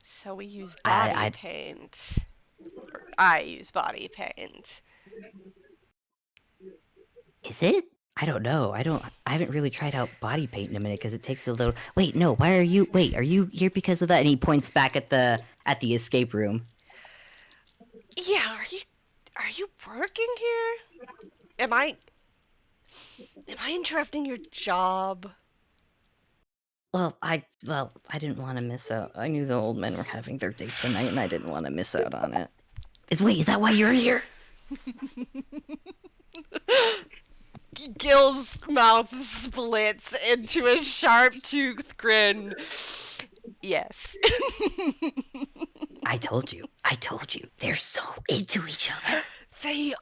So we use body paint. Or I use body paint. Is it? I don't know. I haven't really tried out body paint in a minute because it takes a little. Wait, no. Why are you? Wait, are you here because of that? And he points back at the escape room. Yeah, are you working here? Am I interrupting your job? Well, I didn't want to miss out. I knew the old men were having their date tonight, and I didn't want to miss out on it. Is that why you're here? Gil's mouth splits into a sharp-toothed grin. Yes. I told you. They're so into each other. They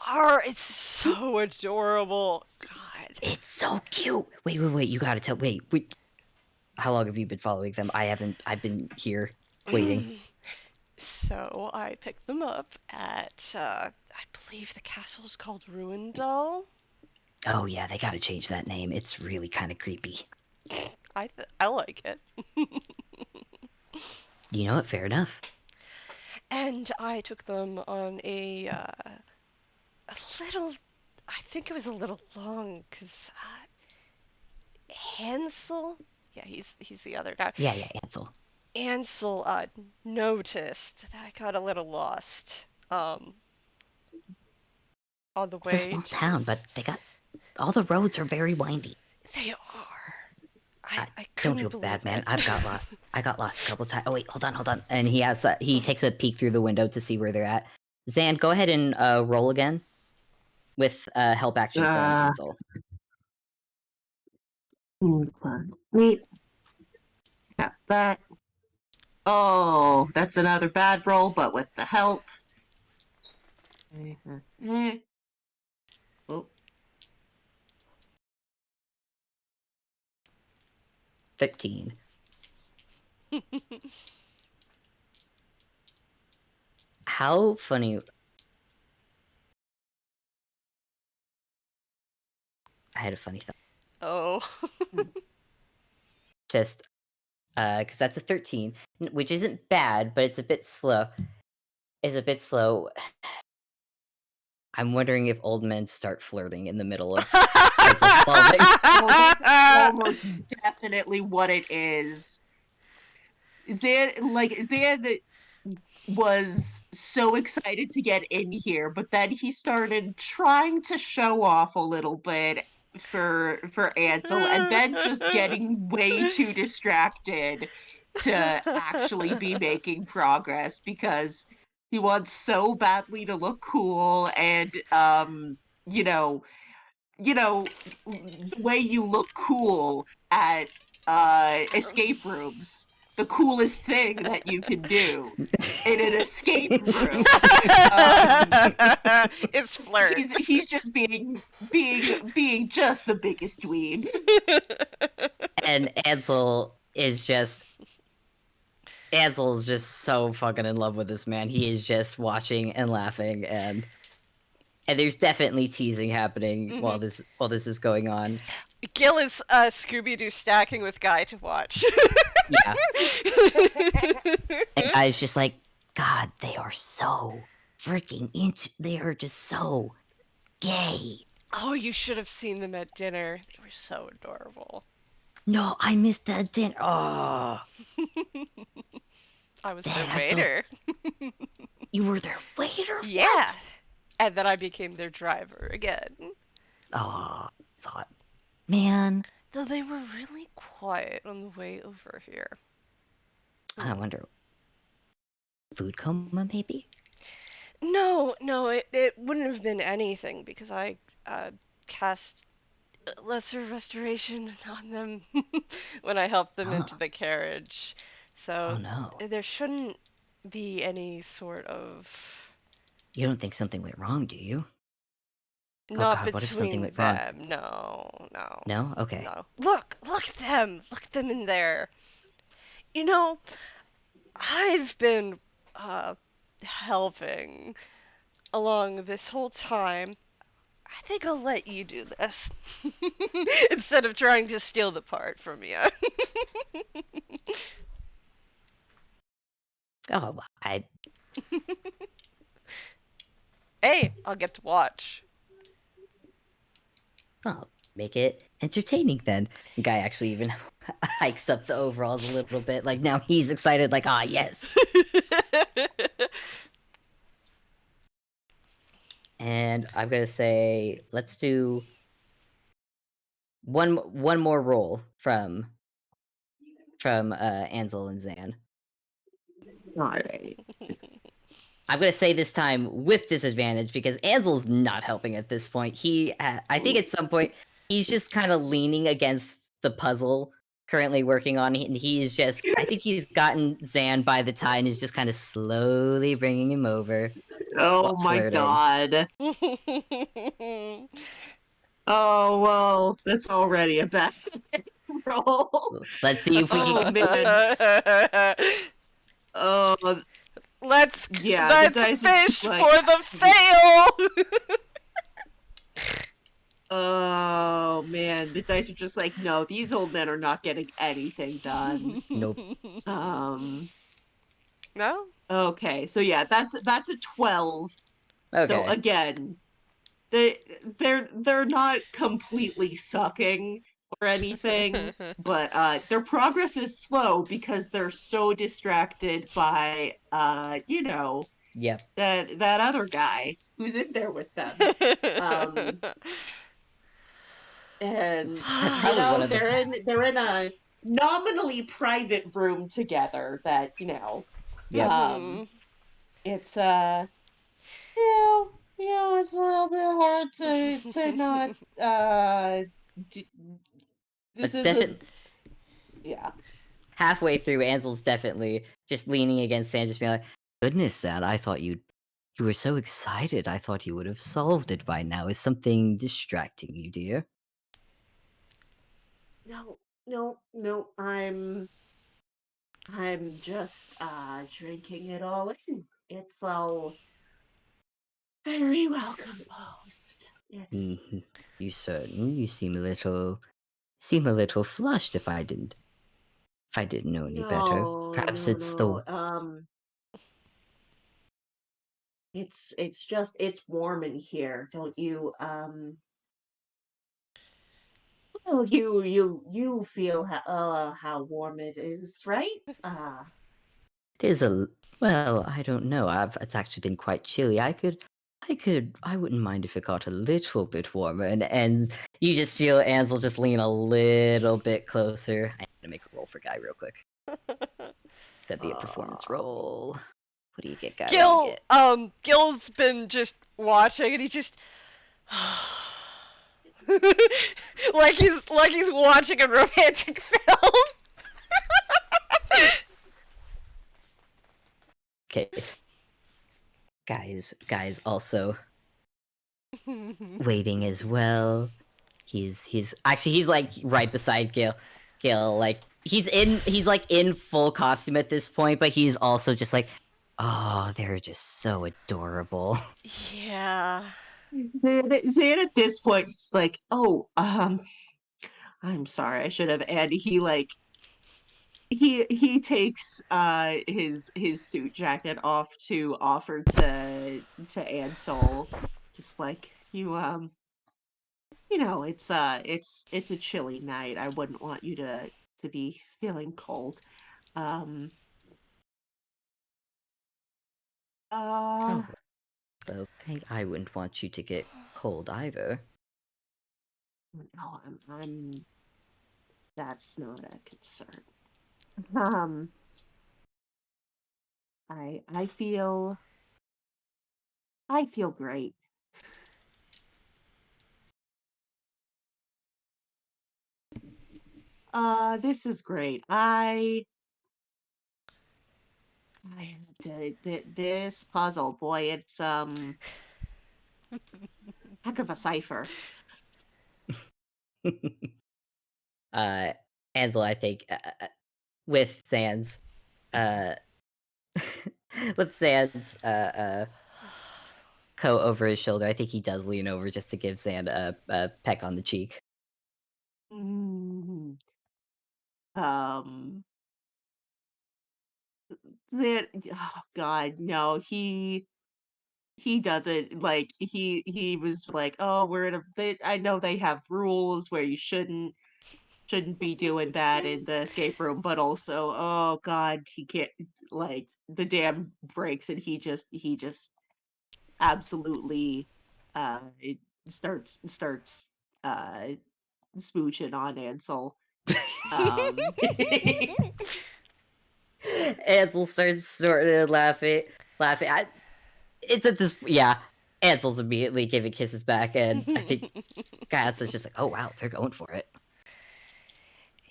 are. It's so adorable. God. It's so cute. Wait. You gotta tell. Wait. How long have you been following them? I've been here waiting. So I picked them up at, I believe the castle's called Ruindal. Oh yeah, they gotta change that name. It's really kind of creepy. I like it. You know what? Fair enough. And I took them on a little, I think it was a little long, because Hansel, yeah, he's the other guy. Yeah, Ansel. Ansel noticed that I got a little lost on the way. It's a small town, but they got all the roads are very windy. They are. I don't couldn't feel bad, man. it. I've got lost. I got lost a couple times. Oh wait, hold on. And he takes a peek through the window to see where they're at. Xan, go ahead and roll again with help action from Ansel. Wait. That's that. Oh, that's another bad roll, but with the help. Oh. 13. How funny. I had a funny thought. Oh. Just because that's a 13, which isn't bad, but it's a bit slow. I'm wondering if old men start flirting in the middle of puzzle solving. Almost definitely what it is. Xan was so excited to get in here, but then he started trying to show off a little bit for Ansel, and then just getting way too distracted to actually be making progress because he wants so badly to look cool and the way you look cool at escape rooms, the coolest thing that you can do in an escape room. It's flirt. He's just being just the biggest dweeb. And Ansel's just so fucking in love with this man. He is just watching and laughing, and there's definitely teasing happening while this is going on. Gil is Scooby-Doo stacking with Guy to watch. Yeah. And Guy's just like, God, they are so freaking they are just so gay. Oh, you should have seen them at dinner. They were so adorable. No, I missed that dinner. Oh. I was Dang, their waiter. You were their waiter? Yeah. What? And then I became their driver again. Oh, it's hot. Man. Though they were really quiet on the way over here. I wonder. Food coma, maybe? No, it wouldn't have been anything because I cast lesser restoration on them when I helped them Huh. into the carriage. So Oh no. there shouldn't be any sort of You don't think something went wrong, do you? Oh not god, what if something between went wrong? them. No, no, No? Okay. no. Look at them. Look at them in there. You know, I've been helping along this whole time. I think I'll let you do this instead of trying to steal the part from you. Oh, Hey, I'll get to watch. I'll make it entertaining then. The guy actually even hikes up the overalls a little bit. Like, now he's excited, like, ah, yes. And I'm gonna say, let's do one more roll from Ansel and Xan. Alright. I'm gonna say this time with disadvantage because Ansel's not helping at this point. I think at some point he's just kind of leaning against the puzzle currently working on, and he's just. I think he's gotten Xan by the tie and is just kind of slowly bringing him over. Oh my flirting. god. Oh, well, that's already a bad roll. Let's see if we can. man. Oh, Let's yeah, the dice are fish like- for the fail. Oh, man, the dice are just like, no, these old men are not getting anything done. Nope. No? Okay, so yeah, that's a 12. Okay. So again, they're not completely sucking or anything, but their progress is slow because they're so distracted by Yep. that other guy who's in there with them. And That's probably one of the- they're in a nominally private room together that, Yep. it's it's a little bit hard to not this It's isn't yeah. halfway through, Ansel's definitely just leaning against Xan, just being like, "Goodness, Xan, I thought you were so excited. I thought you would have solved it by now. Is something distracting you, dear?" No, I'm just drinking it all in. It's all very well composed. It's Mhm. You certain? You seem a little flushed. If I didn't know any better, perhaps it's the. it's just it's warm in here, don't you well you feel how warm it is, right? It is a. Well, I don't know. It's actually been quite chilly. I wouldn't mind if it got a little bit warmer. And you just feel Ansel just lean a little bit closer. I'm gonna make a roll for Guy real quick. It's gonna be a performance roll. What do you get, Guy? Gil's been just watching and he just like he's watching a romantic film. Okay. Guys also waiting as well. He's like right beside Gil. Like he's like in full costume at this point, but he's also just like, oh, they're just so adorable. Yeah. Zan at this point is like, oh, I'm sorry, I should have. And he takes his suit jacket off to offer to Ansel, just like it's a chilly night. I wouldn't want you to be feeling cold. Uh, Well, I wouldn't want you to get cold either. no, I'm. That's not a concern. Um, I feel great. This is great. I have to this puzzle, boy, it's heck of a cipher. uh, Ansel, I think, with Sans, uh, with Sans, coat over his shoulder, I think he does lean over just to give Zan a peck on the cheek. Mm, um, that oh God, no, he doesn't like he was like, oh, we're in a bit. I know they have rules where you shouldn't be doing that in the escape room, but also, oh God, he can't like the dam breaks and he just absolutely it starts uh smooching on Ansel. Um Ansel starts snorting and laughing. It's at this, yeah. Ansel's immediately giving kisses back, and I think Gaius is just like, "Oh wow, they're going for it."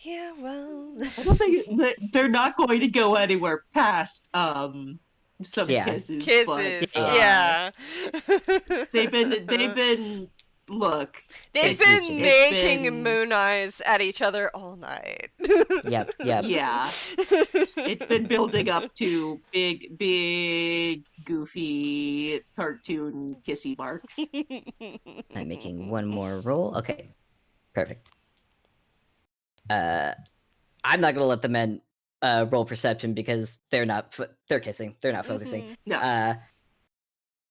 Yeah, well. I don't think that they're not going to go anywhere past some Yeah. kisses, but Kisses, Yeah. yeah. they've been look, They've It's been smooching. making moon eyes at each other all night. Yep, yep. yeah, it's been building up to big goofy cartoon kissy marks. I'm making one more roll. Okay, perfect. I'm not gonna let the men roll perception because they're not they're kissing. They're not focusing. No.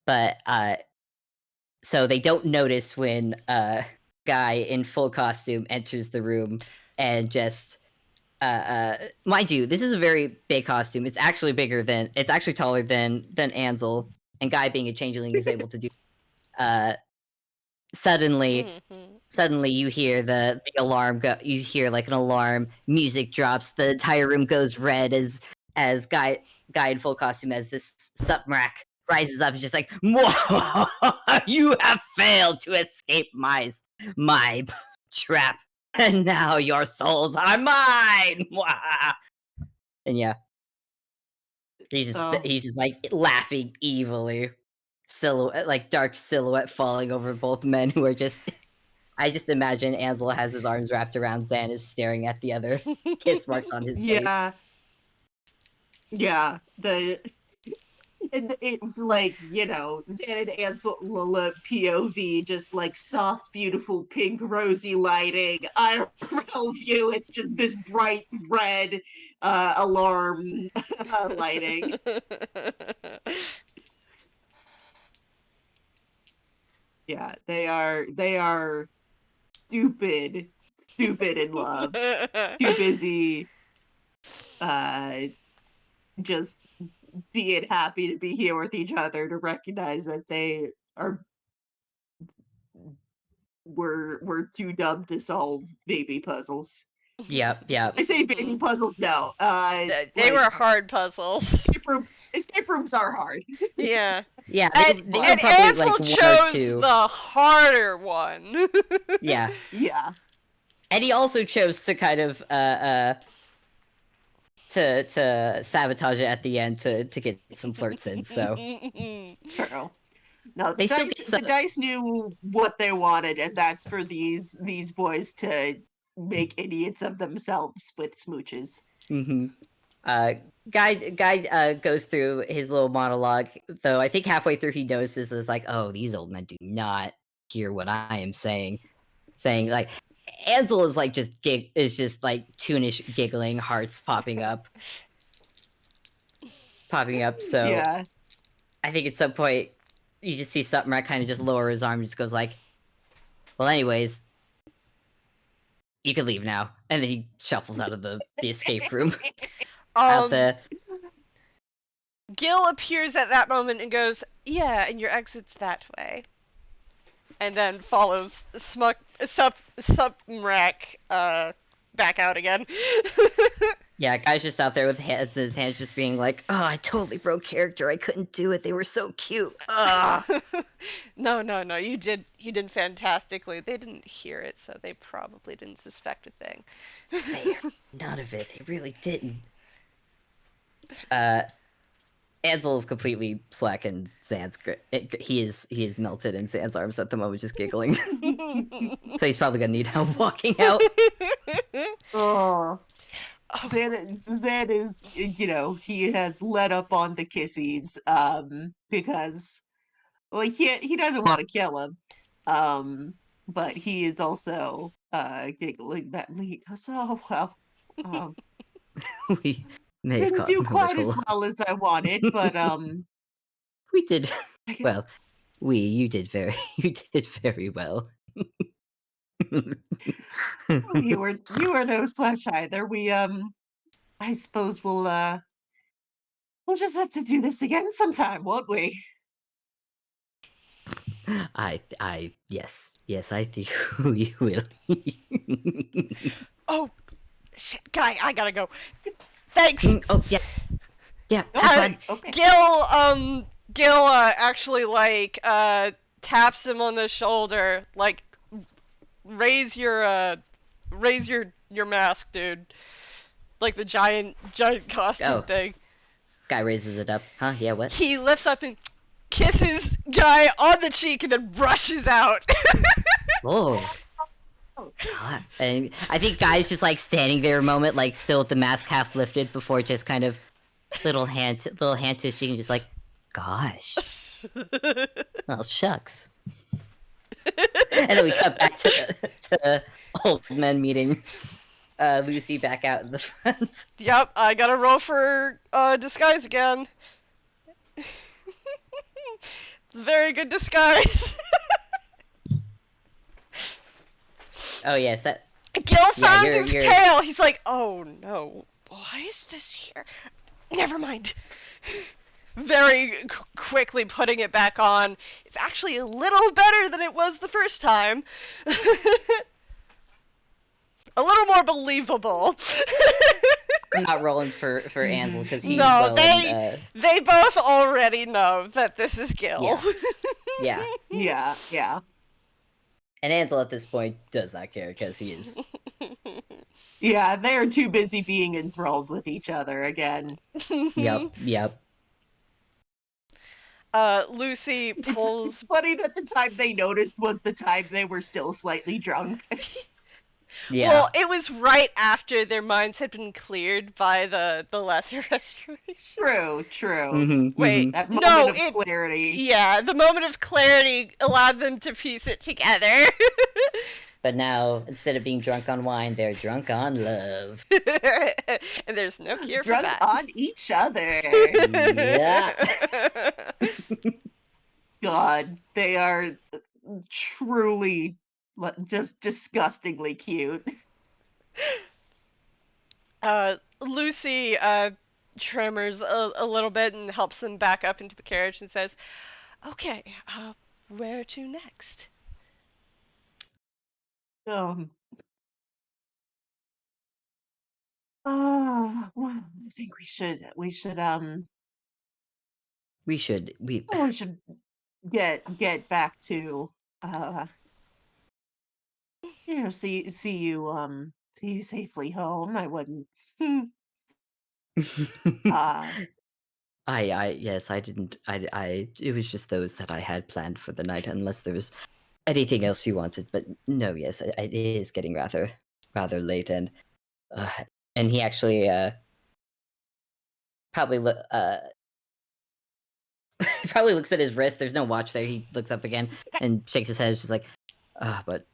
But so they don't notice when guy in full costume enters the room and just mind you, this is a very big costume. It's actually it's actually taller than Ansel, and guy being a changeling is able to do suddenly you hear the alarm go, you hear like an alarm, music drops, the entire room goes red as guy in full costume, as this Supmrak rises up and just like, you have failed to escape my trap, and now your souls are mine. And yeah, he's just like laughing evilly, silhouette, like dark silhouette falling over both men who are just I just imagine Ansel has his arms wrapped around Zan, is staring at the other kiss marks on his face. Yeah, and it's like, Xan and Ansel POV, just like soft, beautiful, pink, rosy lighting. IRL view, it's just this bright red alarm lighting. Yeah, they are stupid in love. Too busy just being happy to be here with each other to recognize that they are we're too dumb to solve baby puzzles. Yep. I say baby puzzles, no. They like, were hard puzzles. Escape rooms are hard. Yeah. Yeah, And they were probably Ansel like one or chose two. the harder one. Yeah. Yeah. And he also chose to kind of to sabotage it at the end to get some flirts in. So True. No, They still get the some- dice knew what they wanted, and that's for these boys to make idiots of themselves with smooches. mm-hmm. Guy goes through his little monologue, though I think halfway through he notices is like, oh, these old men do not hear what I am saying. Saying like Ansel is like just like toonish giggling, hearts popping up. So Yeah. I think at some point you just see Supmrak kind of just lower his arm and just goes like, well, anyways, you can leave now. And then he shuffles out of the escape room. Out the Gil appears at that moment and goes, "Yeah, and your exit's that way." And then follows Supmrak back out again. Yeah, guy's just out there with his hands just being like, "Oh, I totally broke character. I couldn't do it. They were so cute." No, you did fantastically. They didn't hear it, so they probably didn't suspect a thing. They none of it. They really didn't. Ansel is completely slacking Zan's grip. He is melted in Zan's arms at the moment, just giggling. So he's probably gonna need help walking out. Oh. Zan is, he has let up on the kissies, because, well, he doesn't want to kill him, but he is also, giggling that he goes, "Oh, well, We may have didn't do gotten a quite as little. well as I wanted, but, We did I guess well. You did very well. you were no slouch either. I suppose we'll just have to do this again sometime, won't we?" Yes, I think we will. Oh, shit, guy, I gotta go. Thanks. Oh yeah, Oh, have fun. okay. Gil actually taps him on the shoulder, like, raise your mask, dude, like the giant costume thing. Guy raises it up. Huh? Yeah. What? He lifts up and kisses Guy on the cheek and then rushes out. Oh. God. And I think Guy's just like standing there a moment, like still with the mask half lifted, before just kind of little hand twitching, and just like, gosh. Well, shucks. And then we cut back to old men meeting Lucy back out in the front. Yep, I gotta roll for disguise again. It's a very good disguise. Oh yes, Gil found you're- his you're- tail. He's like, "Oh no, why is this here? Never mind." Very quickly putting it back on. It's actually a little better than it was the first time. A little more believable. I'm not rolling for Ansel because he's No, in, they both already know that this is Gil. Yeah. Yeah. And Ansel at this point does not care because he is. Yeah, they're too busy being enthralled with each other again. Yep. Lucy It's pulls. funny that the time they noticed was the time they were still slightly drunk. Yeah. Well, it was right after their minds had been cleared by the lesser restoration. True. Wait, That no, moment of clarity. Yeah, the moment of clarity allowed them to piece it together. But now, instead of being drunk on wine, they're drunk on love. And there's no cure Drunk for that. on each other. Yeah. God, they are truly just disgustingly cute. Lucy tremors a little bit and helps them back up into the carriage and says, "Okay, where to next?" Well, I think we should get back to see you safely home. I wouldn't. Yes, I didn't. It was just those that I had planned for the night, unless there was anything else you wanted. But no, yes, it is getting rather late, and he actually probably probably looks at his wrist. There's no watch there. He looks up again and shakes his head. It's just like, but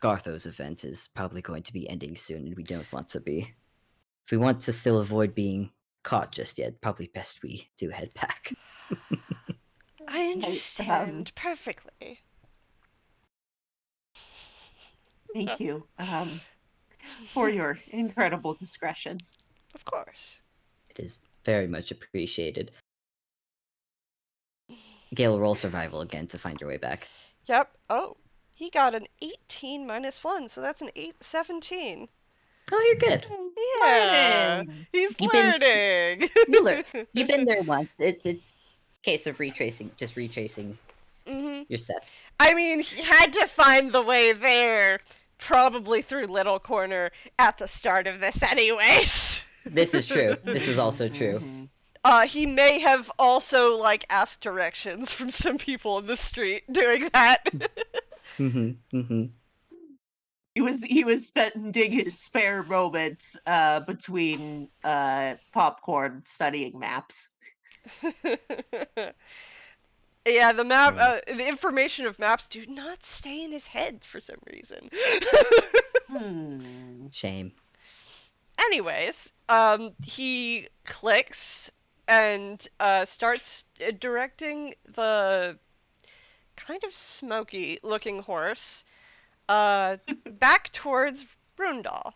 Gartho's event is probably going to be ending soon, and we don't want to be. If we want to still avoid being caught just yet, probably best we do head back. I understand perfectly. Thank you for your incredible discretion. Of course. It is very much appreciated. Gale, roll survival again to find your way back. Yep. Oh, he got an 18 minus 1, so that's an 17. Oh, you're good. Yeah, Learning. he's You've been- learning. You've been there once. It's a case of retracing Mhm. your steps. I mean, he had to find the way there, probably through Little Corner at the start of this, anyways. This is true. This is also true. Mhm. He may have also like asked directions from some people in the street doing that. He was spending his spare moments between popcorn studying maps. Yeah, the map, Right. the information of maps do not stay in his head for some reason. Shame. Anyways, he clicks and starts directing the kind of smoky looking horse back towards Brundal.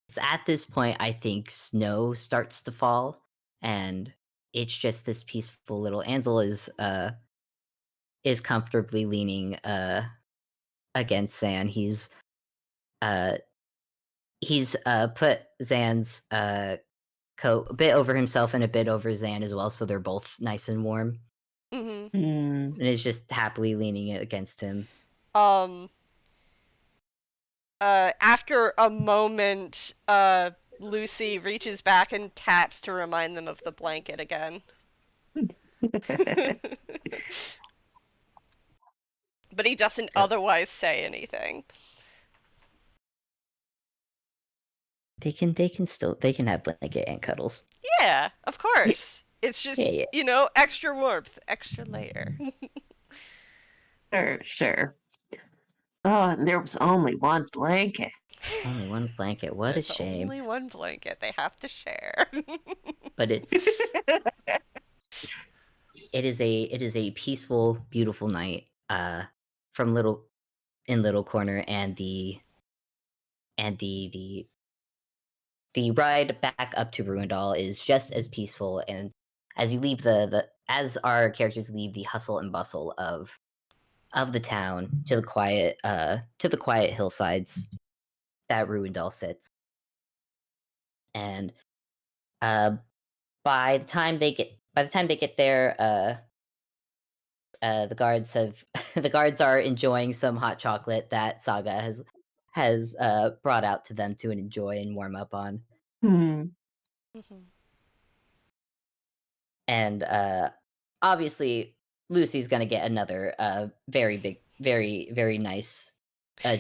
It's at this point I think snow starts to fall, and it's just this peaceful little Ansel is comfortably leaning against Xan. He's put Xan's coat a bit over himself and a bit over Xan as well, so they're both nice and warm. Mm-hmm. And is just happily leaning it against him. After a moment, Lucy reaches back and taps to remind them of the blanket again. But he doesn't otherwise say anything. They can have blanket and cuddles. Yeah, of course. It's just, Yeah. you know, extra warmth, extra layer. Sure. Oh, and there was only one blanket. Only one blanket. What a There's shame. only one blanket. They have to share. But it is a peaceful, beautiful night. From Little Corner, and the ride back up to Ruindal is just as peaceful. And as you leave as our characters leave the hustle and bustle of the town to the quiet hillsides that Ruindal sits, and by the time they get there, the guards are enjoying some hot chocolate that Saga has brought out to them to enjoy and warm up on. And obviously Lucy's gonna get another very big, very, very nice,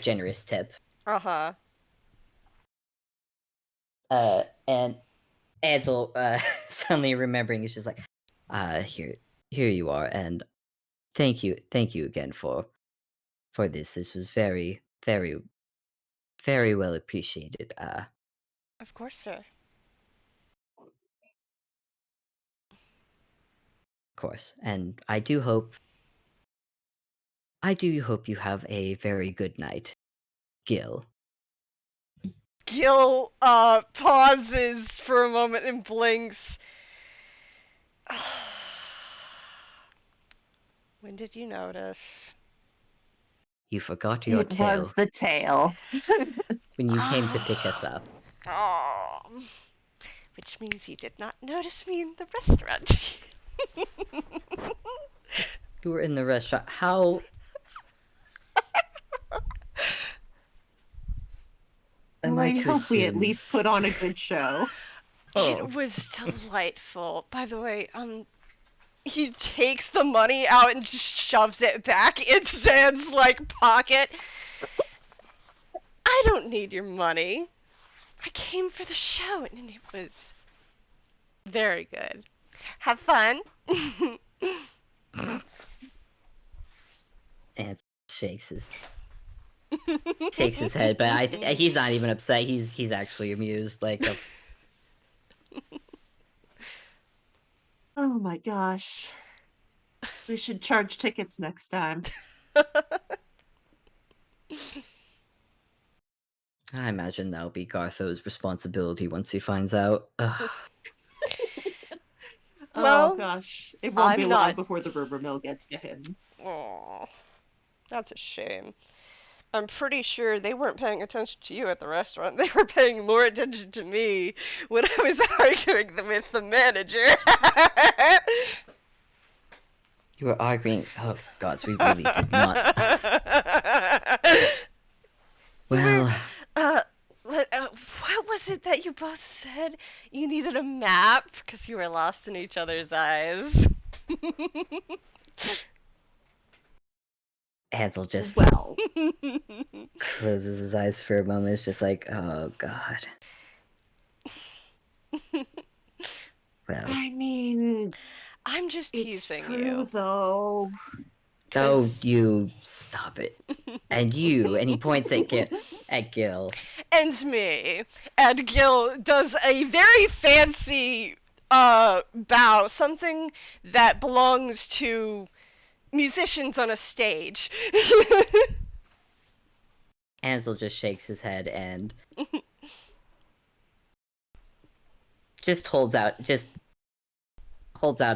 generous tip. Uh-huh. And Ansel, suddenly remembering, is just like, here you are, and thank you again for this. This was very, very, very well appreciated. Of course, sir. Of course, and I do hope you have a very good night, Gil. Gil pauses for a moment and blinks. When did you notice? You forgot your It tail was the tail. when you came to pick us up. Oh, which means you did not notice me in the restaurant. You were in the restaurant. How? Am I I to hope we at assume? least put on a good show. Oh. It was delightful. By the way, he takes the money out and just shoves it back in Zan's, like, pocket. I don't need your money. I came for the show, and it was very good. Have fun. And shakes his head, but he's not even upset. He's actually amused. Like, Oh my gosh. We should charge tickets next time. I imagine that'll be Gartho's responsibility once he finds out. Ugh. Oh Well, gosh, it won't be I'm long not. before the rumor mill gets to him. Aw, that's a shame. I'm pretty sure they weren't paying attention to you at the restaurant. They were paying more attention to me when I was arguing with the manager. You were arguing. Oh gods, we really did not. We're, Well, what was it that you both said? You needed a map because you were lost in each other's eyes. Ansel just Well, closes his eyes for a moment. It's just like, oh god. Well, I mean, I'm just it's teasing true you. though. oh, you stop it. And you, and he points at Gille. And me. And Gil does a very fancy bow, something that belongs to musicians on a stage. Ansel just shakes his head and just holds out a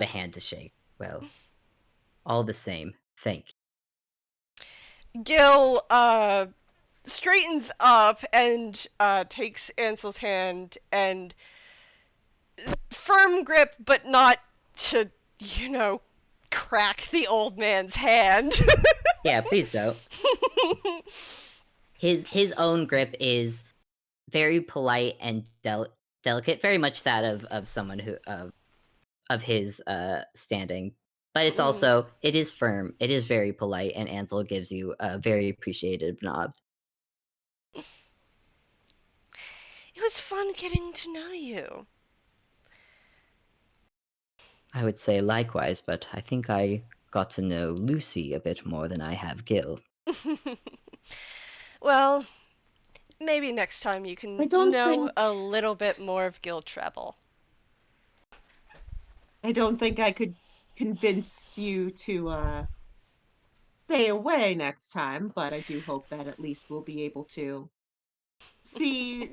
hand to shake. Well, all the same, thank you. Gil straightens up and takes Ansel's hand and firm grip, but not to, crack the old man's hand. Yeah, please don't. His own grip is very polite and delicate, very much that of someone who of his standing. But it's also it is firm. It is very polite, and Ansel gives you a very appreciative nod. It was fun getting to know you. I would say likewise, but I think I got to know Lucy a bit more than I have Gil. Well, maybe next time you can I don't know think a little bit more of Gil Treble. I don't think I could convince you to stay away next time, but I do hope that at least we'll be able to see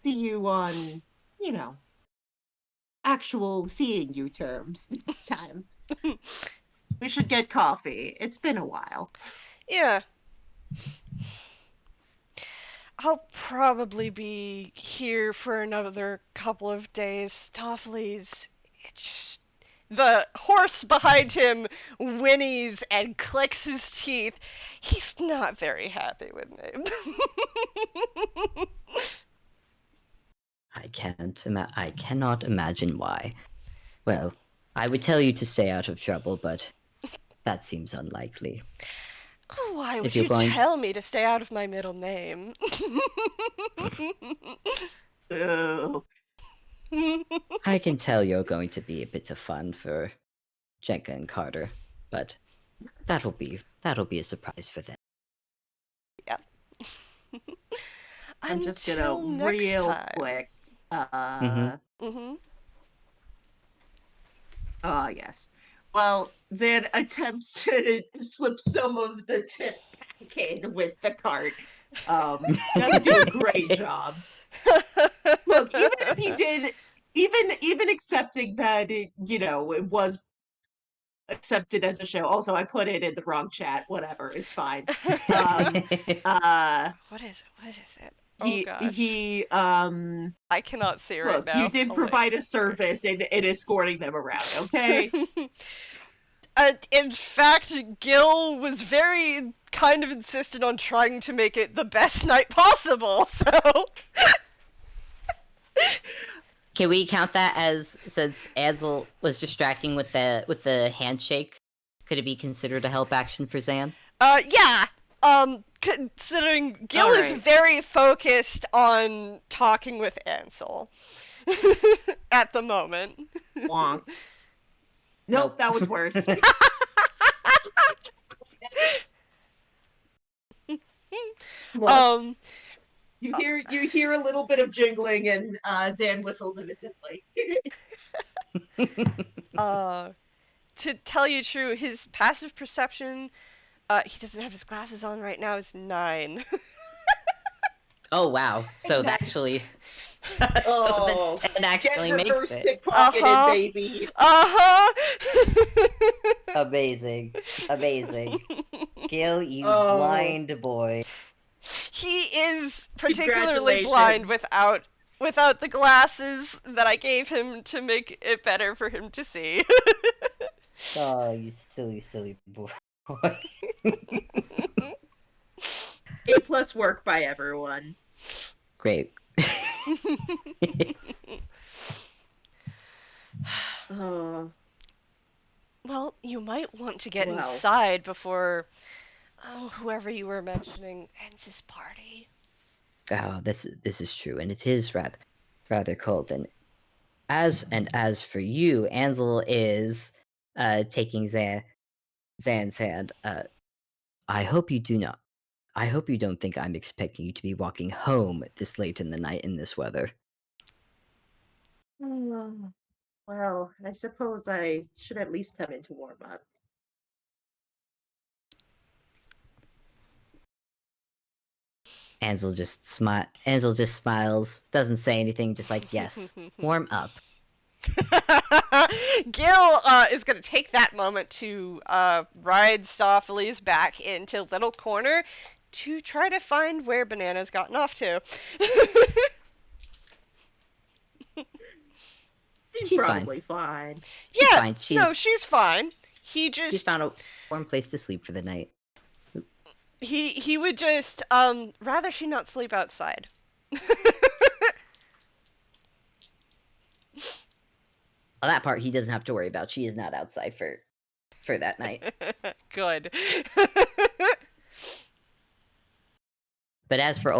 you on, you know, actual seeing you terms next time. We should get coffee. It's been a while. Yeah. I'll probably be here for another couple of days. Tofflee's. It's just. The horse behind him whinnies and clicks his teeth. He's not very happy with me. I cannot imagine why. Well, I would tell you to stay out of trouble, but that seems unlikely. Why would If you're you going- tell me to stay out of my middle name? Oh. I can tell you're going to be a bit of fun for Jenka and Carter, but that'll be a surprise for them. Yep. I'm just Until gonna next real time. quick. Mm-hmm. Ah, yes. Well, Xan attempts to slip some of the tip back in with the cart. Doesn't do a great job. Look, even if he did, even accepting that it was accepted as a show. Also, I put it in the wrong chat. Whatever, it's fine. What is it? Oh gosh. He I cannot see right look, now. you did I'll provide wait. a service in escorting them around, okay? In fact, Gil was very kind of insistent on trying to make it the best night possible, so... Can we count that as, since Ansel was distracting with the handshake, could it be considered a help action for Xan? Yeah! Considering Gil is Alright. very focused on talking with Ansel. At the moment. Wonk. Nope, that was worse. Look, you hear a little bit of jingling and Xan whistles innocently. To tell you true, his passive perception, he doesn't have his glasses on right now, is 9. Oh wow! So actually, So the Oh, 10 get actually makes reverse it. pickpocketed, babies. Amazing. Amazing. Gil, you Oh, blind boy. He is particularly blind congratulations. without the glasses that I gave him to make it better for him to see. Oh, you silly, silly boy. A+ work by everyone. Great. Oh, Well, you might want to get well. inside before whoever you were mentioning ends his party. Oh, this is true, and it is rather cold. And as for you, Ansel is taking Zan's hand. I hope you do not. I hope you don't think I'm expecting you to be walking home this late in the night in this weather. Oh, well, I suppose I should at least come in to warm up. Ansel just smiles, doesn't say anything, just like, yes, warm up. Gil is going to take that moment to ride Stoffely's back into Little Corner to try to find where Banana's gotten off to. She's She's fine. probably fine. She's Yeah, fine. no, she's fine. She's found a warm place to sleep for the night. He would just rather she not sleep outside. Well, that part he doesn't have to worry about. She is not outside for that night. Good. But for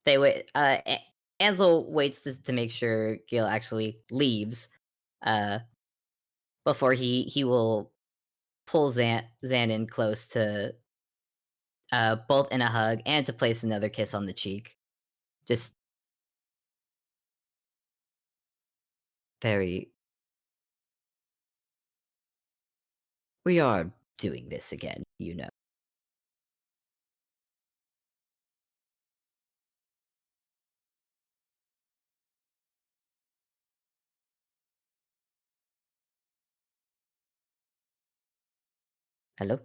they wait. Ansel waits to make sure Gil actually leaves. Before he will pull Xan in close to both in a hug and to place another kiss on the cheek. Just very. We are doing this again, you know. Hello?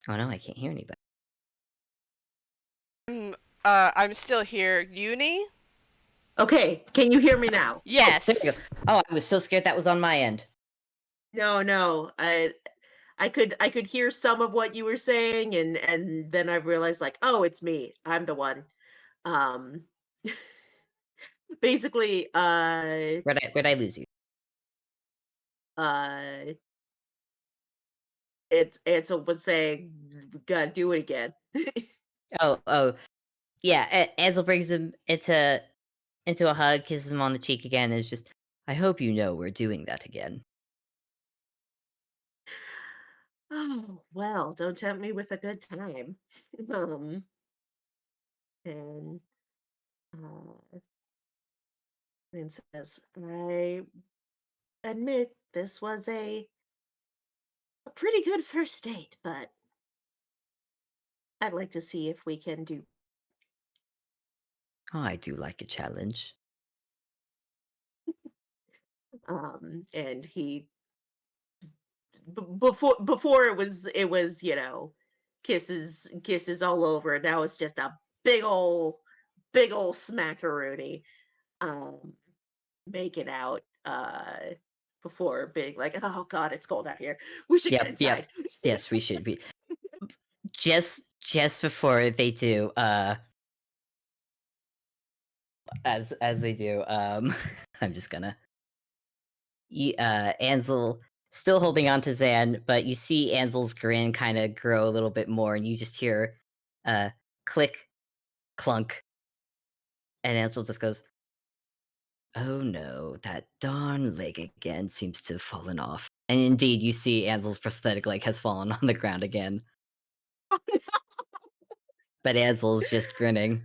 Oh no, I can't hear anybody. I'm still here. Uni? Okay, can you hear me now? Yes. There you go. Oh, I was so scared that was on my end. No. I could hear some of what you were saying, and then I realized, like, oh, it's me. I'm the one. Um, basically, Where'd I lose you? uh, it's Ansel was saying, "We gotta do it again." Oh, yeah. Ansel brings him into a hug, kisses him on the cheek again, and is just, I hope you know we're doing that again. Oh, well, don't tempt me with a good time. um, and uh, and says, I admit this was a pretty good first date, but I'd like to see if we can do. Oh, I do like a challenge. And he before it was kisses all over. Now it's just a big ol' smackaroonie. Um, making out before big, like, oh god, it's cold out here. We should get Yep, inside. yes, we should be. Just before they do, as they do, I'm just gonna. Ansel still holding on to Xan, but you see Ansel's grin kind of grow a little bit more, and you just hear, click, clunk, and Ansel just goes, "Oh no, that darn leg again seems to have fallen off." And indeed, you see Ansel's prosthetic leg has fallen on the ground again, but Ansel's just grinning.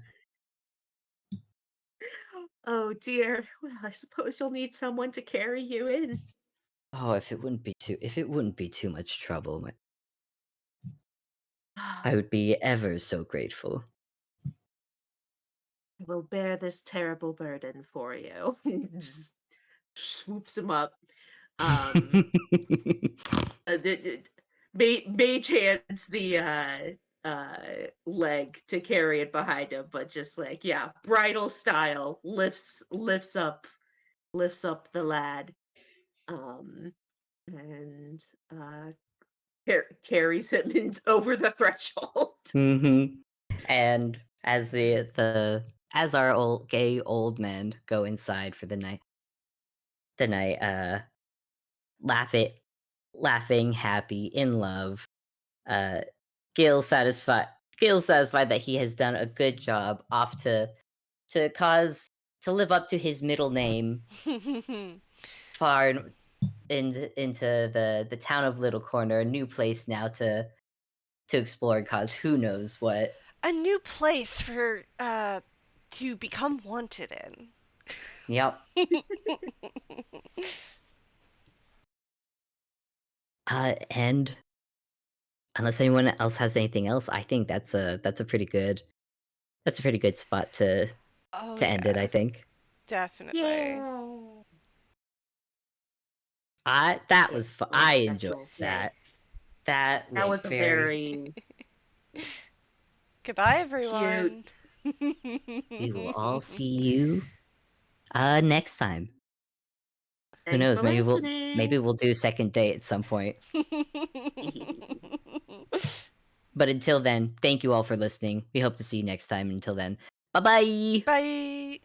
Oh dear. Well, I suppose you'll need someone to carry you in. Oh, if it wouldn't be too much trouble. I would be ever so grateful. I will bear this terrible burden for you. Just swoops him up. Um, Mage hands the leg to carry it behind him, but just like, yeah, bridal style, lifts up the lad, um, and carries him over the threshold. Mhm. And as as our old gay old men go inside for the night, laughing, laughing, happy, in love. Uh, Gil satisfied. Gil satisfied that he has done a good job, off to cause to live up to his middle name, far into the town of Little Corner, a new place now to explore, cause who knows what. A new place for to become wanted in. Yep. And unless anyone else has anything else, I think that's a pretty good spot Oh to end it, I yeah, think. definitely. Yeah. That Okay. was fun. Well, I that's enjoyed actual yay. that. That That went was a very. very Goodbye, cute. everyone. We will all see you next time. Who Thanks knows? for Maybe listening. we'll do second date at some point. But until then, thank you all for listening. We hope to see you next time. Until then, bye bye. Bye.